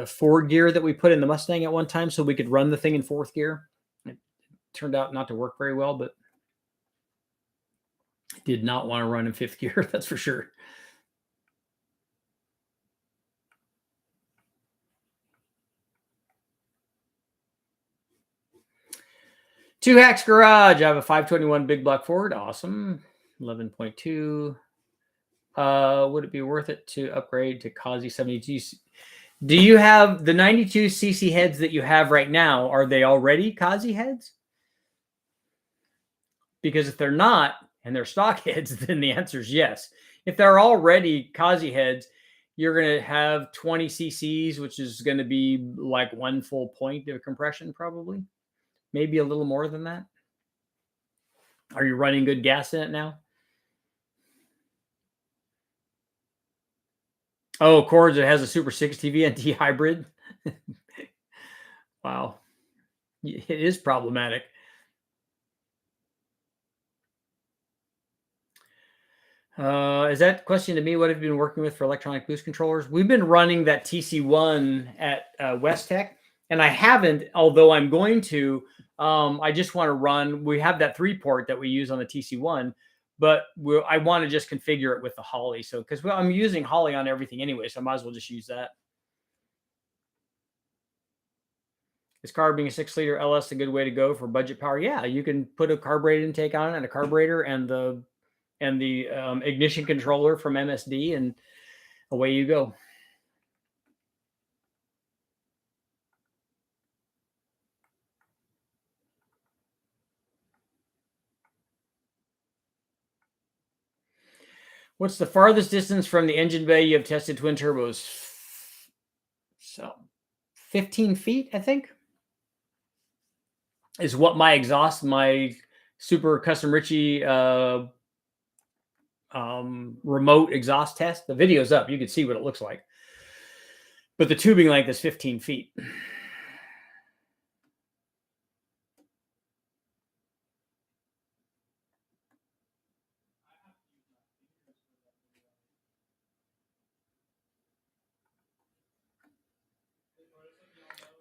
Ford gear that we put in the Mustang at one time so we could run the thing in fourth gear. It turned out not to work very well, but I did not want to run in fifth gear, that's for sure. Two Hacks Garage. I have a 521 big block Ford. Awesome. 11.2. Would it be worth it to upgrade to Kazi 72? Do you have the 92 cc heads that you have right now? Are they already Kazi heads? Because if they're not, and they're stock heads, then the answer is yes. If they're already Kazi heads, you're going to have 20 cc's, which is going to be like one full point of compression, probably. Maybe a little more than that. Are you running good gas in it now? Oh, Cords, it has a Super 60 VNT hybrid. Wow. It is problematic. Is that question to me? What have you been working with for electronic boost controllers? We've been running that TC1 at Westech, and I haven't, although I'm going to. I just want to run. We have that 3-port that we use on the TC1, but I want to just configure it with the Holly. So, because I'm using Holly on everything anyway, so I might as well just use that. Is carb being a 6-liter LS a good way to go for budget power? Yeah, you can put a carburetor intake on it and a carburetor and the ignition controller from MSD, and away you go. What's the farthest distance from the engine bay you have tested twin turbos? So 15 feet, I think, is what my super custom Ritchie remote exhaust test. The video's up. You can see what it looks like. But the tubing length is 15 feet.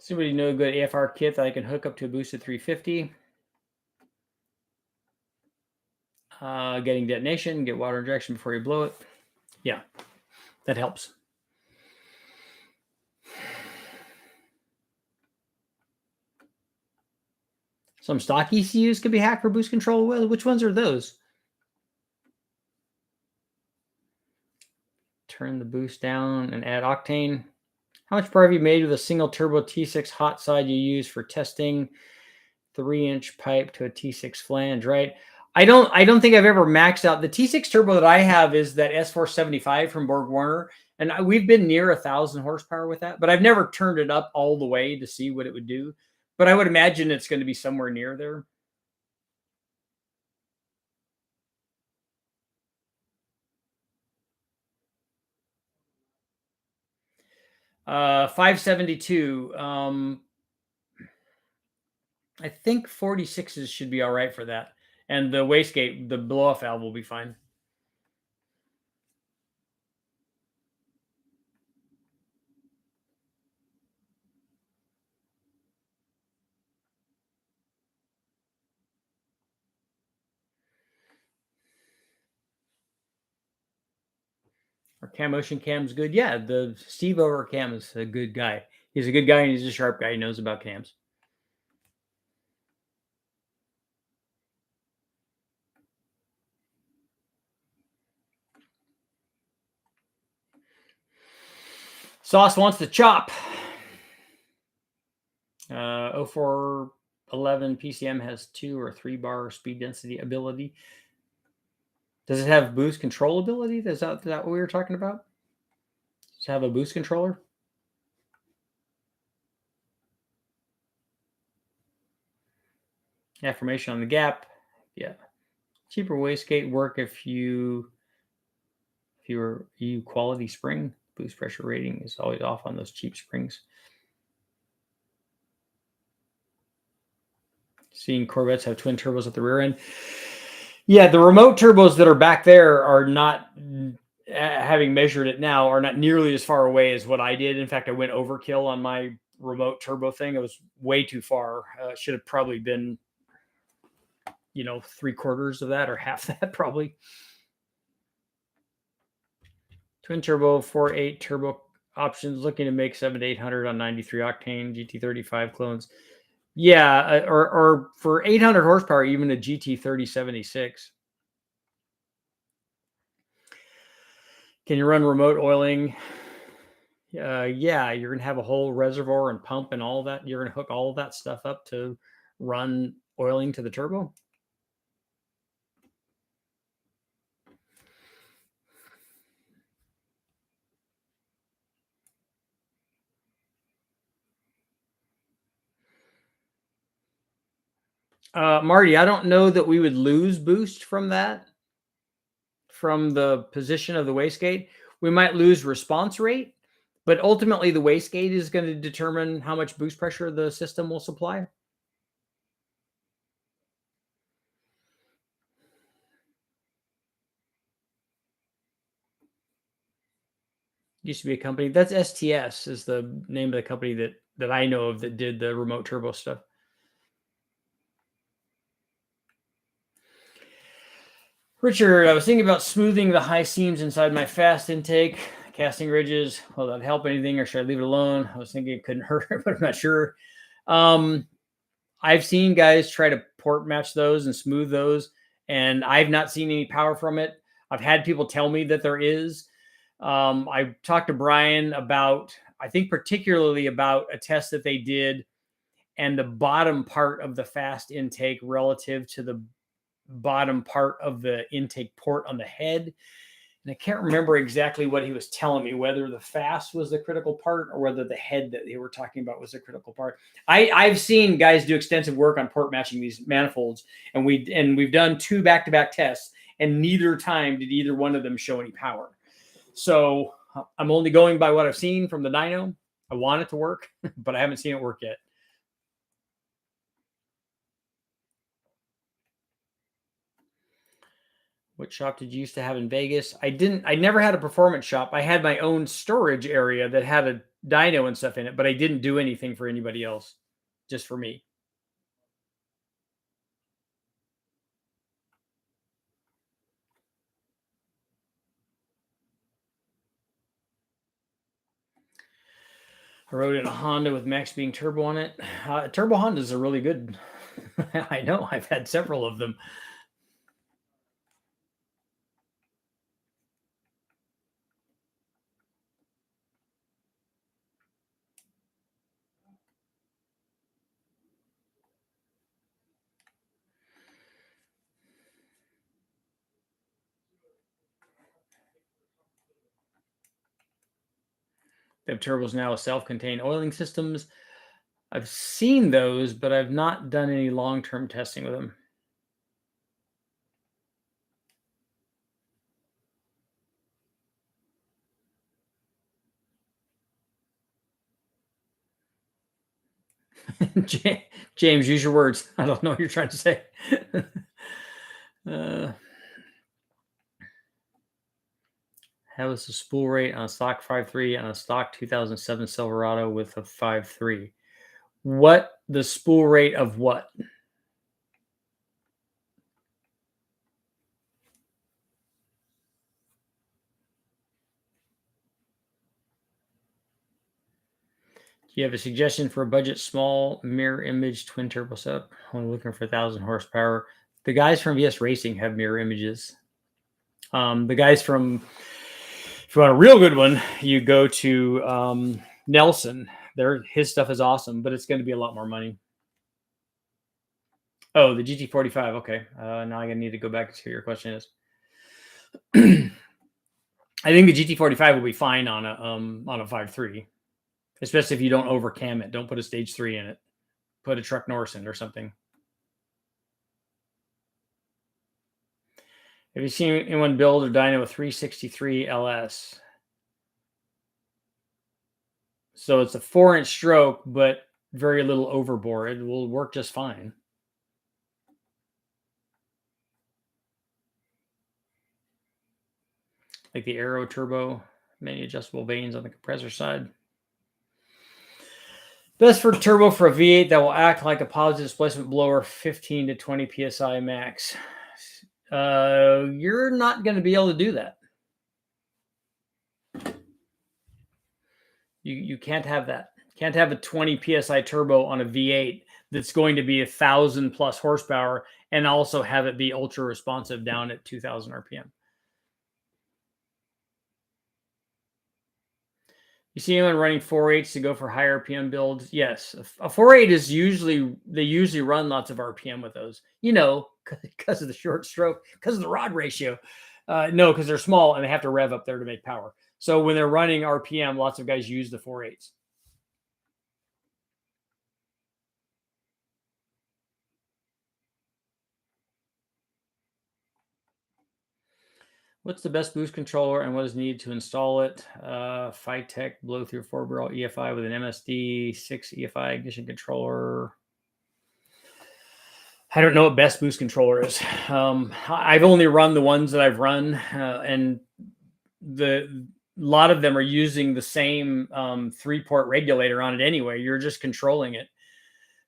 Somebody know a good AFR kit that I can hook up to a boosted 350. Getting detonation, get water injection before you blow it. Yeah, that helps. Some stock ECUs can be hacked for boost control. Well, which ones are those? Turn the boost down and add octane. How much power have you made with a single turbo T6 hot side you use for testing 3-inch pipe to a T6 flange, right? I don't think I've ever maxed out. The T6 turbo that I have is that S475 from Borg Warner, and we've been near 1,000 horsepower with that, but I've never turned it up all the way to see what it would do. But I would imagine it's going to be somewhere near there. 572. I think 46s should be all right for that. And the wastegate, the blow off valve will be fine. Our Cam Ocean Cam's good. Yeah, the Steve over Cam is a good guy. He's a good guy and he's a sharp guy. He knows about cams. Sauce wants to chop. 0411 PCM has 2 or 3 bar speed density ability. Does it have boost control ability? Is that what we were talking about? Does it have a boost controller? Affirmation on the gap. Yeah. Cheaper wastegate work if you quality spring. Boost pressure rating is always off on those cheap springs. Seeing Corvettes have twin turbos at the rear end. Yeah, the remote turbos that are back there are not, having measured it now, are not nearly as far away as what I did. In fact, I went overkill on my remote turbo thing. It was way too far. Should have probably been, 3/4 of that or half that probably. Twin turbo, 4.8 turbo options, looking to make 7 to 800 on 93 octane GT35 clones. Yeah, or for 800 horsepower, even a GT3076. Can you run remote oiling? Yeah, you're gonna have a whole reservoir and pump and all that. You're gonna hook all of that stuff up to run oiling to the turbo. Marty, I don't know that we would lose boost from that, from the position of the wastegate. We might lose response rate, but ultimately the wastegate is going to determine how much boost pressure the system will supply. Used to be a company that's STS is the name of the company that I know of that did the remote turbo stuff. Richard, I was thinking about smoothing the high seams inside my fast intake, casting ridges. Will that help anything, or should I leave it alone? I was thinking it couldn't hurt, but I'm not sure. I've seen guys try to port match those and smooth those, and I've not seen any power from it. I've had people tell me that there is. I talked to Brian about, I think particularly about a test that they did, and the bottom part of the fast intake relative to the bottom part of the intake port on the head. And I can't remember exactly what he was telling me, whether the fast was the critical part or whether the head that they were talking about was the critical part. I've seen guys do extensive work on port matching these manifolds, and we've done 2 back-to-back tests, and neither time did either one of them show any power. So I'm only going by what I've seen from the dyno. I want it to work, but I haven't seen it work yet. What shop did you used to have in Vegas? I never had a performance shop. I had my own storage area that had a dyno and stuff in it, but I didn't do anything for anybody else, just for me. I rode in a Honda with max being turbo on it. Turbo Hondas are really good. I know. I've had several of them. They have turbos now with self-contained oiling systems. I've seen those, but I've not done any long-term testing with them. James, use your words. I don't know what you're trying to say. How is the spool rate on a stock 5.3 on a stock 2007 Silverado with a 5.3? What the spool rate of what? Do you have a suggestion for a budget small mirror image twin turbo setup? Only looking for 1,000 horsepower. The guys from VS Racing have mirror images. The guys from, if you want a real good one, you go to Nelson. His stuff is awesome, but it's going to be a lot more money. Oh, the GT45. Okay. Now I need to go back to your question is. I think the GT45 will be fine on a 5.3, especially if you don't overcam it. Don't put a stage 3 in it. Put a Truck Norris in or something. Have you seen anyone build or dyno a 363 LS? So it's a 4-inch stroke, but very little overbore. It will work just fine. Like the Aero Turbo, many adjustable vanes on the compressor side. Best for turbo for a V8 that will act like a positive displacement blower, 15 to 20 psi max. You're not going to be able to do that. You can't have that. Can't have a 20 psi turbo on a V8 that's going to be 1,000 plus horsepower and also have it be ultra responsive down at 2,000 RPM. You see anyone running 4.8s to go for high RPM builds? Yes. A 4.8 is they usually run lots of RPM with those, because of the short stroke, because of the rod ratio. No, because they're small and they have to rev up there to make power. So when they're running RPM, lots of guys use the 4.8s. What's the best boost controller and what is needed to install it? Phytech blow through 4-barrel EFI with an MSD 6 EFI ignition controller. I don't know what best boost controller is. I've only run the ones that I've run, and a lot of them are using the same 3-port regulator on it anyway. You're just controlling it.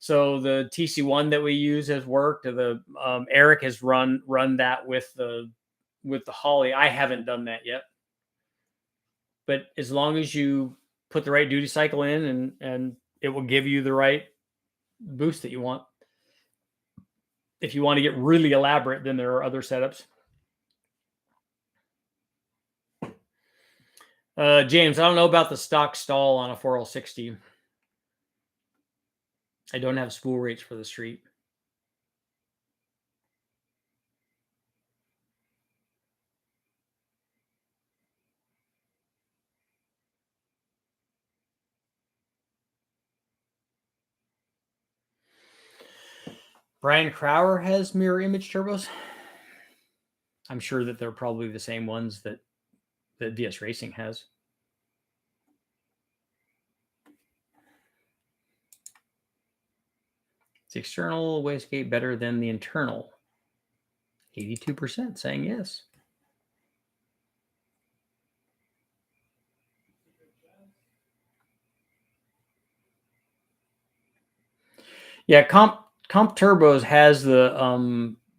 So the TC1 that we use has worked. The Eric has run that with the Holly. I haven't done that yet, but as long as you put the right duty cycle in, and it will give you the right boost that you want. If you want to get really elaborate, then there are other setups. James, I don't know about the stock stall on a 4L60. I don't have spool rates for the street. Brian Crowder has mirror image turbos. I'm sure that they're probably the same ones that VS Racing has. Is the external wastegate better than the internal? 82% saying yes. Yeah, Comp Turbos has the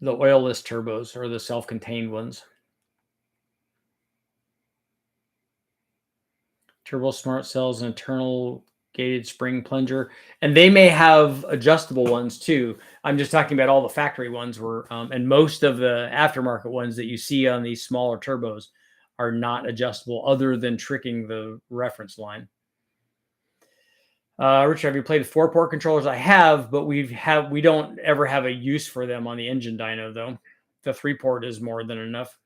oilless turbos or the self-contained ones. Turbo Smart Cells and internal gated spring plunger, and they may have adjustable ones too. I'm just talking about all the factory ones were, and most of the aftermarket ones that you see on these smaller turbos are not adjustable, other than tricking the reference line. Richard, have you played with 4-port controllers? I have, but we don't ever have a use for them on the engine dyno though. The 3-port is more than enough.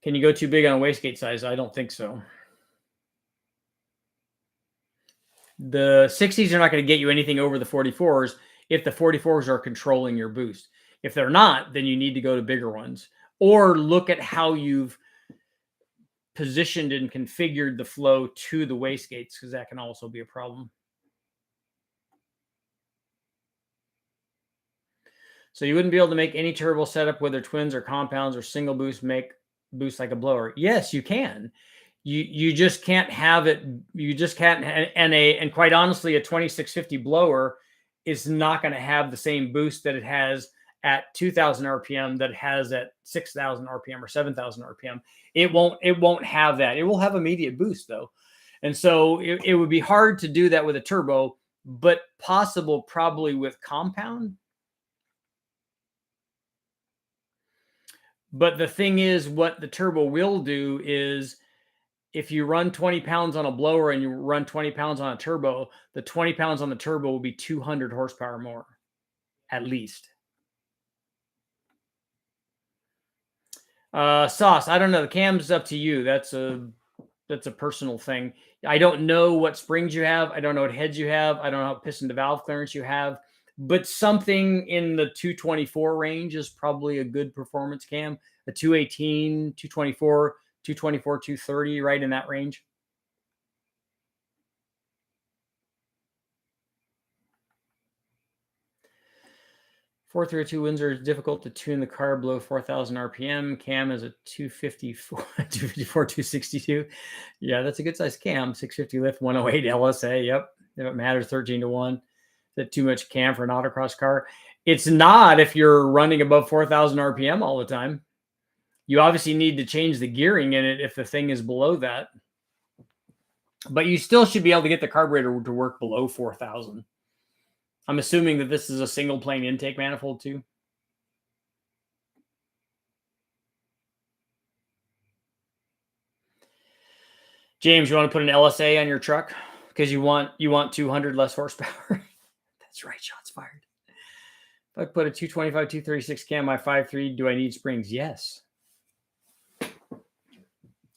Can you go too big on a wastegate size? I don't think so. The 60s are not going to get you anything over the 44s if the 44s are controlling your boost. If they're not, then you need to go to bigger ones or look at how you've positioned and configured the flow to the wastegates, because that can also be a problem. So you wouldn't be able to make any turbo setup, whether twins or compounds or single boost, make boost like a blower. Yes, you can. You just can't have it. You just can't. And quite honestly, a 2650 blower is not going to have the same boost that it has at 2000 RPM that it has at 6000 RPM or 7000 RPM. It won't have that. It will have immediate boost though. And so it would be hard to do that with a turbo, but possible probably with compound. But the thing is, what the turbo will do is, if you run 20 pounds on a blower and you run 20 pounds on a turbo, the 20 pounds on the turbo will be 200 horsepower more, at least. Sauce, I don't know. The cam's up to you. That's a personal thing. I don't know what springs you have. I don't know what heads you have. I don't know what piston to valve clearance you have. But something in the 224 range is probably a good performance cam. A 218, 224, 224, 230, right in that range. Four 302 Windsor is difficult to tune the car below 4,000 RPM. Cam is a 254, 254, 262. Yeah, that's a good size cam. 650 lift, 108 LSA. Yep. If it matters, 13 to 1. Is that too much cam for an autocross car? It's not if you're running above 4,000 RPM all the time. You obviously need to change the gearing in it if the thing is below that. But you still should be able to get the carburetor to work below 4,000. I'm assuming that this is a single plane intake manifold too. James, you want to put an LSA on your truck because you want 200 less horsepower? That's right. Shots fired. If I put a 225, 236 cam, my 5.3, do I need springs? Yes.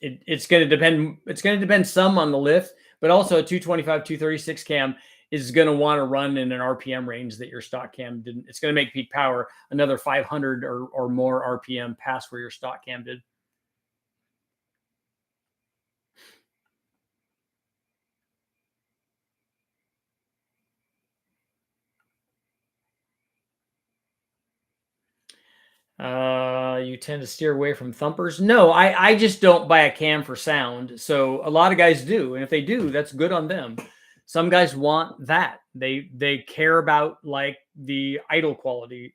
It's going to depend. It's going to depend some on the lift, but also a 225, 236 cam is going to want to run in an RPM range that your stock cam didn't. It's going to make peak power another 500 or more RPM past where your stock cam did. You tend to steer away from thumpers. No, I just don't buy a cam for sound. So a lot of guys do, and if they do, that's good on them. Some guys want that. They care about like the idle quality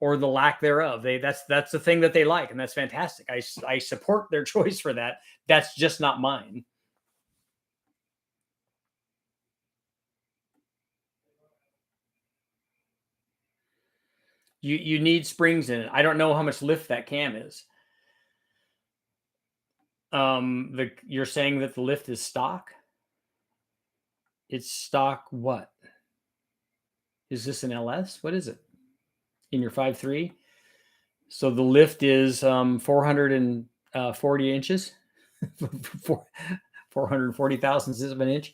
or the lack thereof. That's the thing that they like, and that's fantastic. I support their choice for that. That's just not mine. You need springs in it. I don't know how much lift that cam is. You're saying that the lift is stock? It's stock what? Is this an LS? What is it? In your 5.3? So the lift is 440 inches, 440 thousandths of an inch.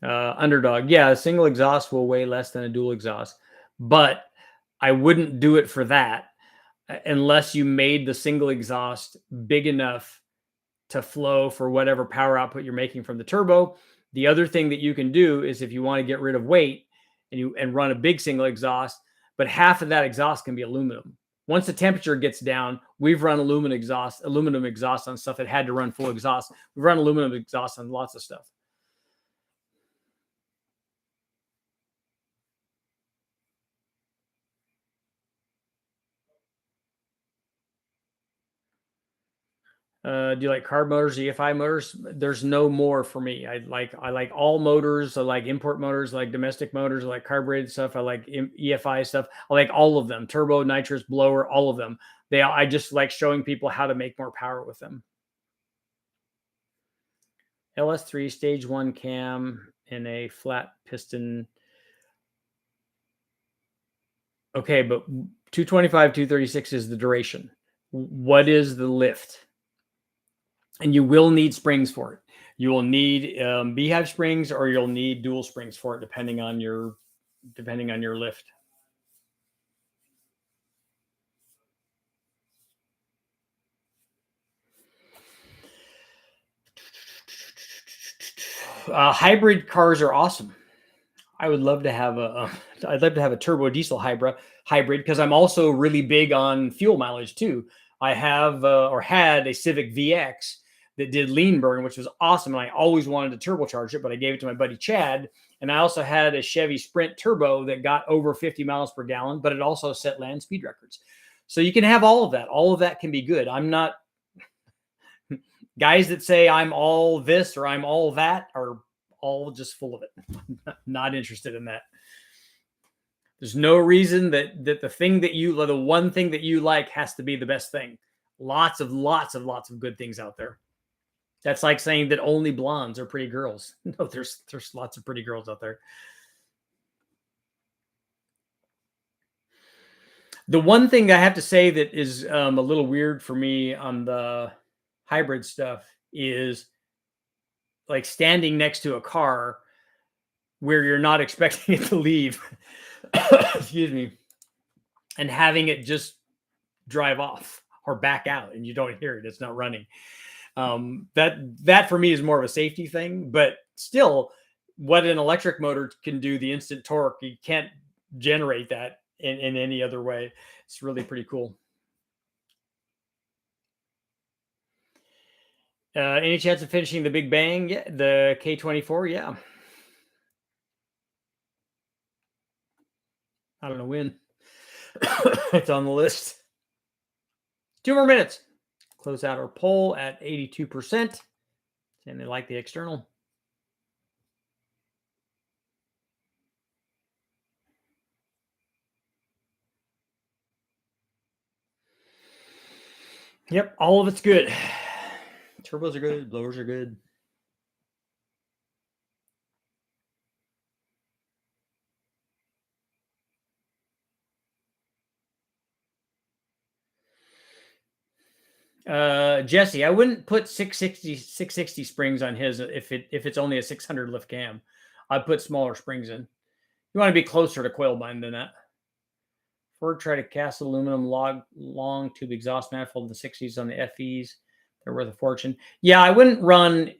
Underdog. Yeah, a single exhaust will weigh less than a dual exhaust, but I wouldn't do it for that unless you made the single exhaust big enough to flow for whatever power output you're making from the turbo. The other thing that you can do is if you want to get rid of weight and run a big single exhaust, but half of that exhaust can be aluminum. Once the temperature gets down, we've run aluminum exhaust on stuff that had to run full exhaust. We've run aluminum exhaust on lots of stuff. Do you like carb motors, EFI motors? There's no more for me. I like all motors. I like import motors, I like domestic motors, I like carbureted stuff. I like EFI stuff. I like all of them. Turbo, nitrous, blower, all of them. I just like showing people how to make more power with them. LS3 stage 1 cam in a flat piston. Okay, but 225, 236 is the duration. What is the lift? And you will need springs for it. You will need beehive springs, or you'll need dual springs for it, depending on your lift. Hybrid cars are awesome. I'd love to have a turbo diesel hybrid because I'm also really big on fuel mileage too. I have or had a Civic VX that did lean burn, which was awesome, and I always wanted to turbocharge it, but I gave it to my buddy Chad. And I also had a Chevy Sprint Turbo that got over 50 miles per gallon, but it also set land speed records. So you can have all of that. All of that can be good. I'm not guys that say I'm all this or I'm all that are all just full of it. Not interested in that. There's no reason that the one thing that you like has to be the best thing. Lots of good things out there. That's like saying that only blondes are pretty girls. No, there's lots of pretty girls out there. The one thing I have to say that is a little weird for me on the hybrid stuff is like standing next to a car where you're not expecting it to leave, excuse me, and having it just drive off or back out and you don't hear it. It's not running. That for me is more of a safety thing, but still what an electric motor can do, the instant torque, you can't generate that in any other way. It's really pretty cool. Any chance of finishing the Big Bang? Yeah, the K24? Yeah. I don't know when. It's on the list. 2 more minutes. Close out our poll at 82%. And they like the external. Yep, all of it's good. Turbos are good. Blowers are good. Jesse, I wouldn't put 660 springs on his if it's only a 600 lift cam. I'd put smaller springs in. You want to be closer to coil bind than that. Ford tried to cast aluminum long tube exhaust manifold in the 60s on the FEs. They're worth a fortune. Yeah, I wouldn't run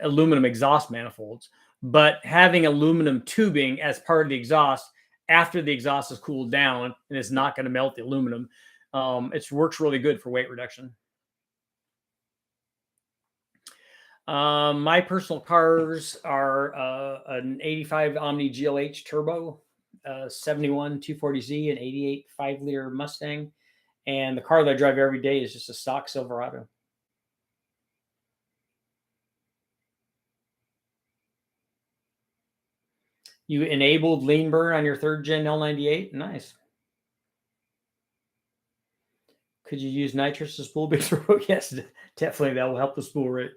aluminum exhaust manifolds, but having aluminum tubing as part of the exhaust after the exhaust is cooled down and it's not going to melt the aluminum, it works really good for weight reduction. My personal cars are an 85 Omni GLH Turbo, 71 240Z, an 88 5-liter Mustang, and the car that I drive every day is just a stock Silverado. You enabled lean burn on your 3rd gen L98? Nice. Could you use nitrous to spool big turbo? Yes, definitely. That will help the spool rate.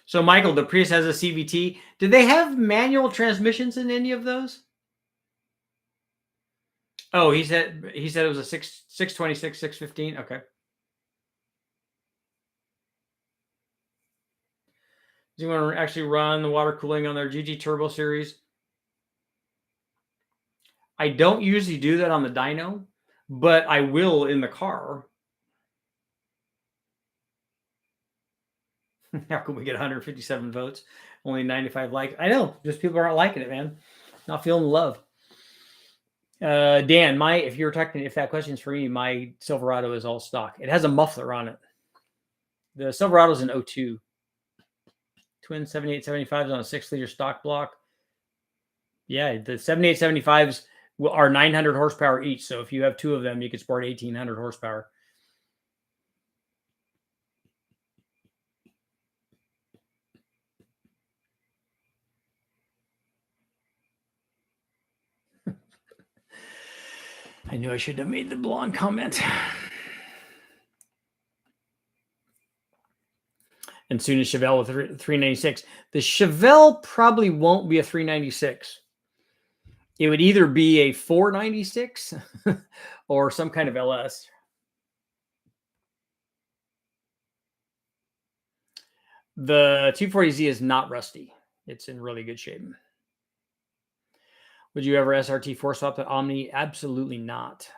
So, Michael, the Prius has a CVT. Do they have manual transmissions in any of those? Oh, he said it was a 626, 615. Okay. Do you want to actually run the water cooling on their GG Turbo series? I don't usually do that on the dyno, but I will in the car. How can we get 157 votes? Only 95 likes. I know, just people aren't liking it, man. Not feeling the love. Dan, if that question's for me, my Silverado is all stock. It has a muffler on it. The Silverado's an 02. Twin 7875s on a 6-liter stock block. Yeah, the 7875s are 900 horsepower each. So if you have two of them, you could sport 1800 horsepower. I knew I should have made the blonde comment. And soon as Chevelle with 396. The Chevelle probably won't be a 396. It would either be a 496 or some kind of LS. The 240Z is not rusty. It's in really good shape. Would you ever SRT 4-swap the Omni? Absolutely not.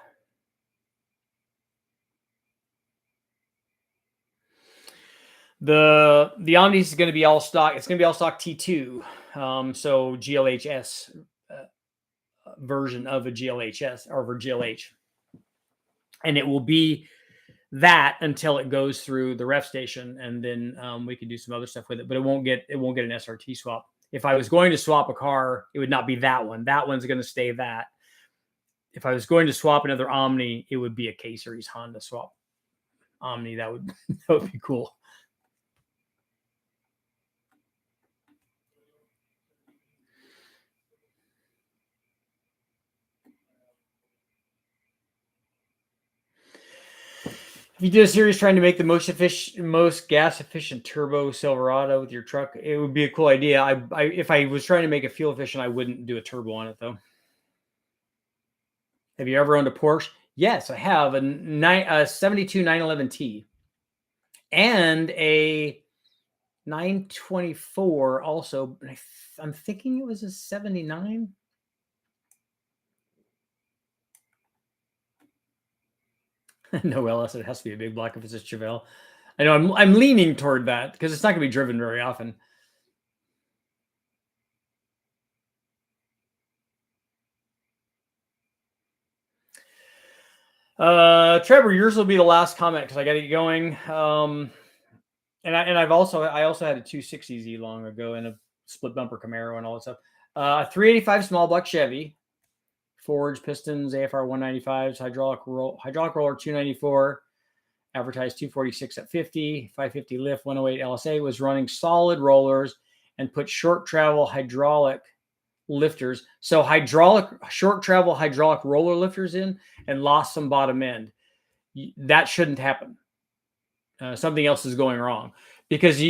The Omni is going to be all stock. It's going to be all stock T2. So GLHS version of a GLHS or a GLH. And it will be that until it goes through the ref station, and then we can do some other stuff with it. But it won't get an SRT swap. If I was going to swap a car, it would not be that one. That one's going to stay that. If I was going to swap another Omni, it would be a K-Series Honda swap Omni. That would be cool. If you did a series trying to make the most gas efficient turbo Silverado with your truck, it would be a cool idea. If I was trying to make it fuel efficient, I wouldn't do a turbo on it though. Have you ever owned a Porsche? Yes, I have a 72 911T and a 924 also. I'm thinking it was a 79. No LS, it has to be a big block if it's a Chevelle. I know I'm leaning toward that because it's not going to be driven very often. Trevor, yours will be the last comment because I got to get going. And I also had a 260Z long ago and a split bumper Camaro and all that stuff. 385 small block Chevy, forged pistons, AFR 195s, hydraulic roller 294, advertised 246 at 50, 550 lift, 108 LSA, was running solid rollers and put short travel hydraulic lifters. So short travel hydraulic roller lifters in and lost some bottom end. That shouldn't happen. Something else is going wrong because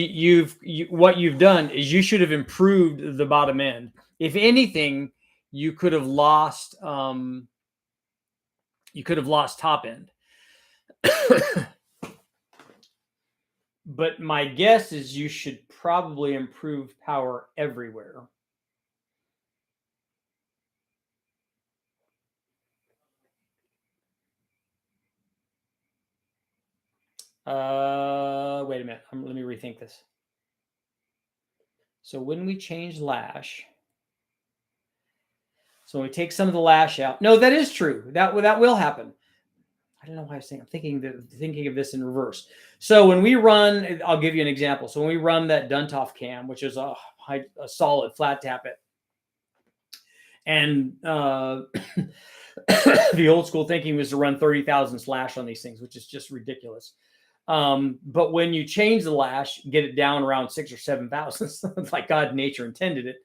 what you've done is you should have improved the bottom end. If anything, you could have lost top end. But my guess is you should probably improve power everywhere. Wait a minute. Let me rethink this. So when we change lash, so we take some of the lash out. No, that is true. That will happen. I don't know why I'm thinking of this in reverse. So when we run, I'll give you an example. So when we run that Duntov cam, which is a solid flat tap it, and the old school thinking was to run 30,000 slash on these things, which is just ridiculous. But when you change the lash, get it down around 6,000 or 7,000, like God nature intended it,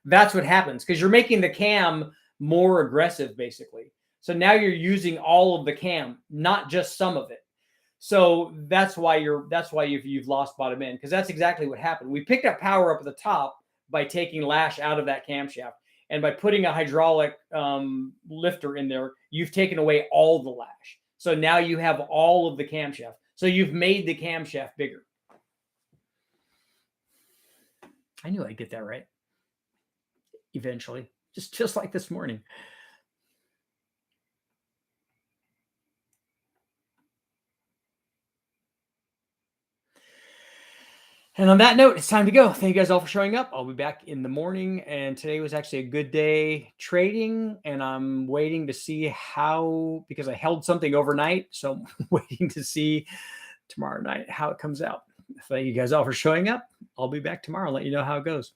that's what happens because you're making the cam more aggressive, basically. So now you're using all of the cam, not just some of it. So that's why you've lost bottom end because that's exactly what happened. We picked up power up at the top by taking lash out of that camshaft. And by putting a hydraulic lifter in there, you've taken away all the lash. So now you have all of the camshaft. So you've made the camshaft bigger. I knew I'd get that right. Eventually. Just like this morning. And on that note, it's time to go. Thank you guys all for showing up. I'll be back in the morning. And today was actually a good day trading. And I'm waiting to see how, because I held something overnight. So I'm waiting to see tomorrow night how it comes out. Thank you guys all for showing up. I'll be back tomorrow and let you know how it goes.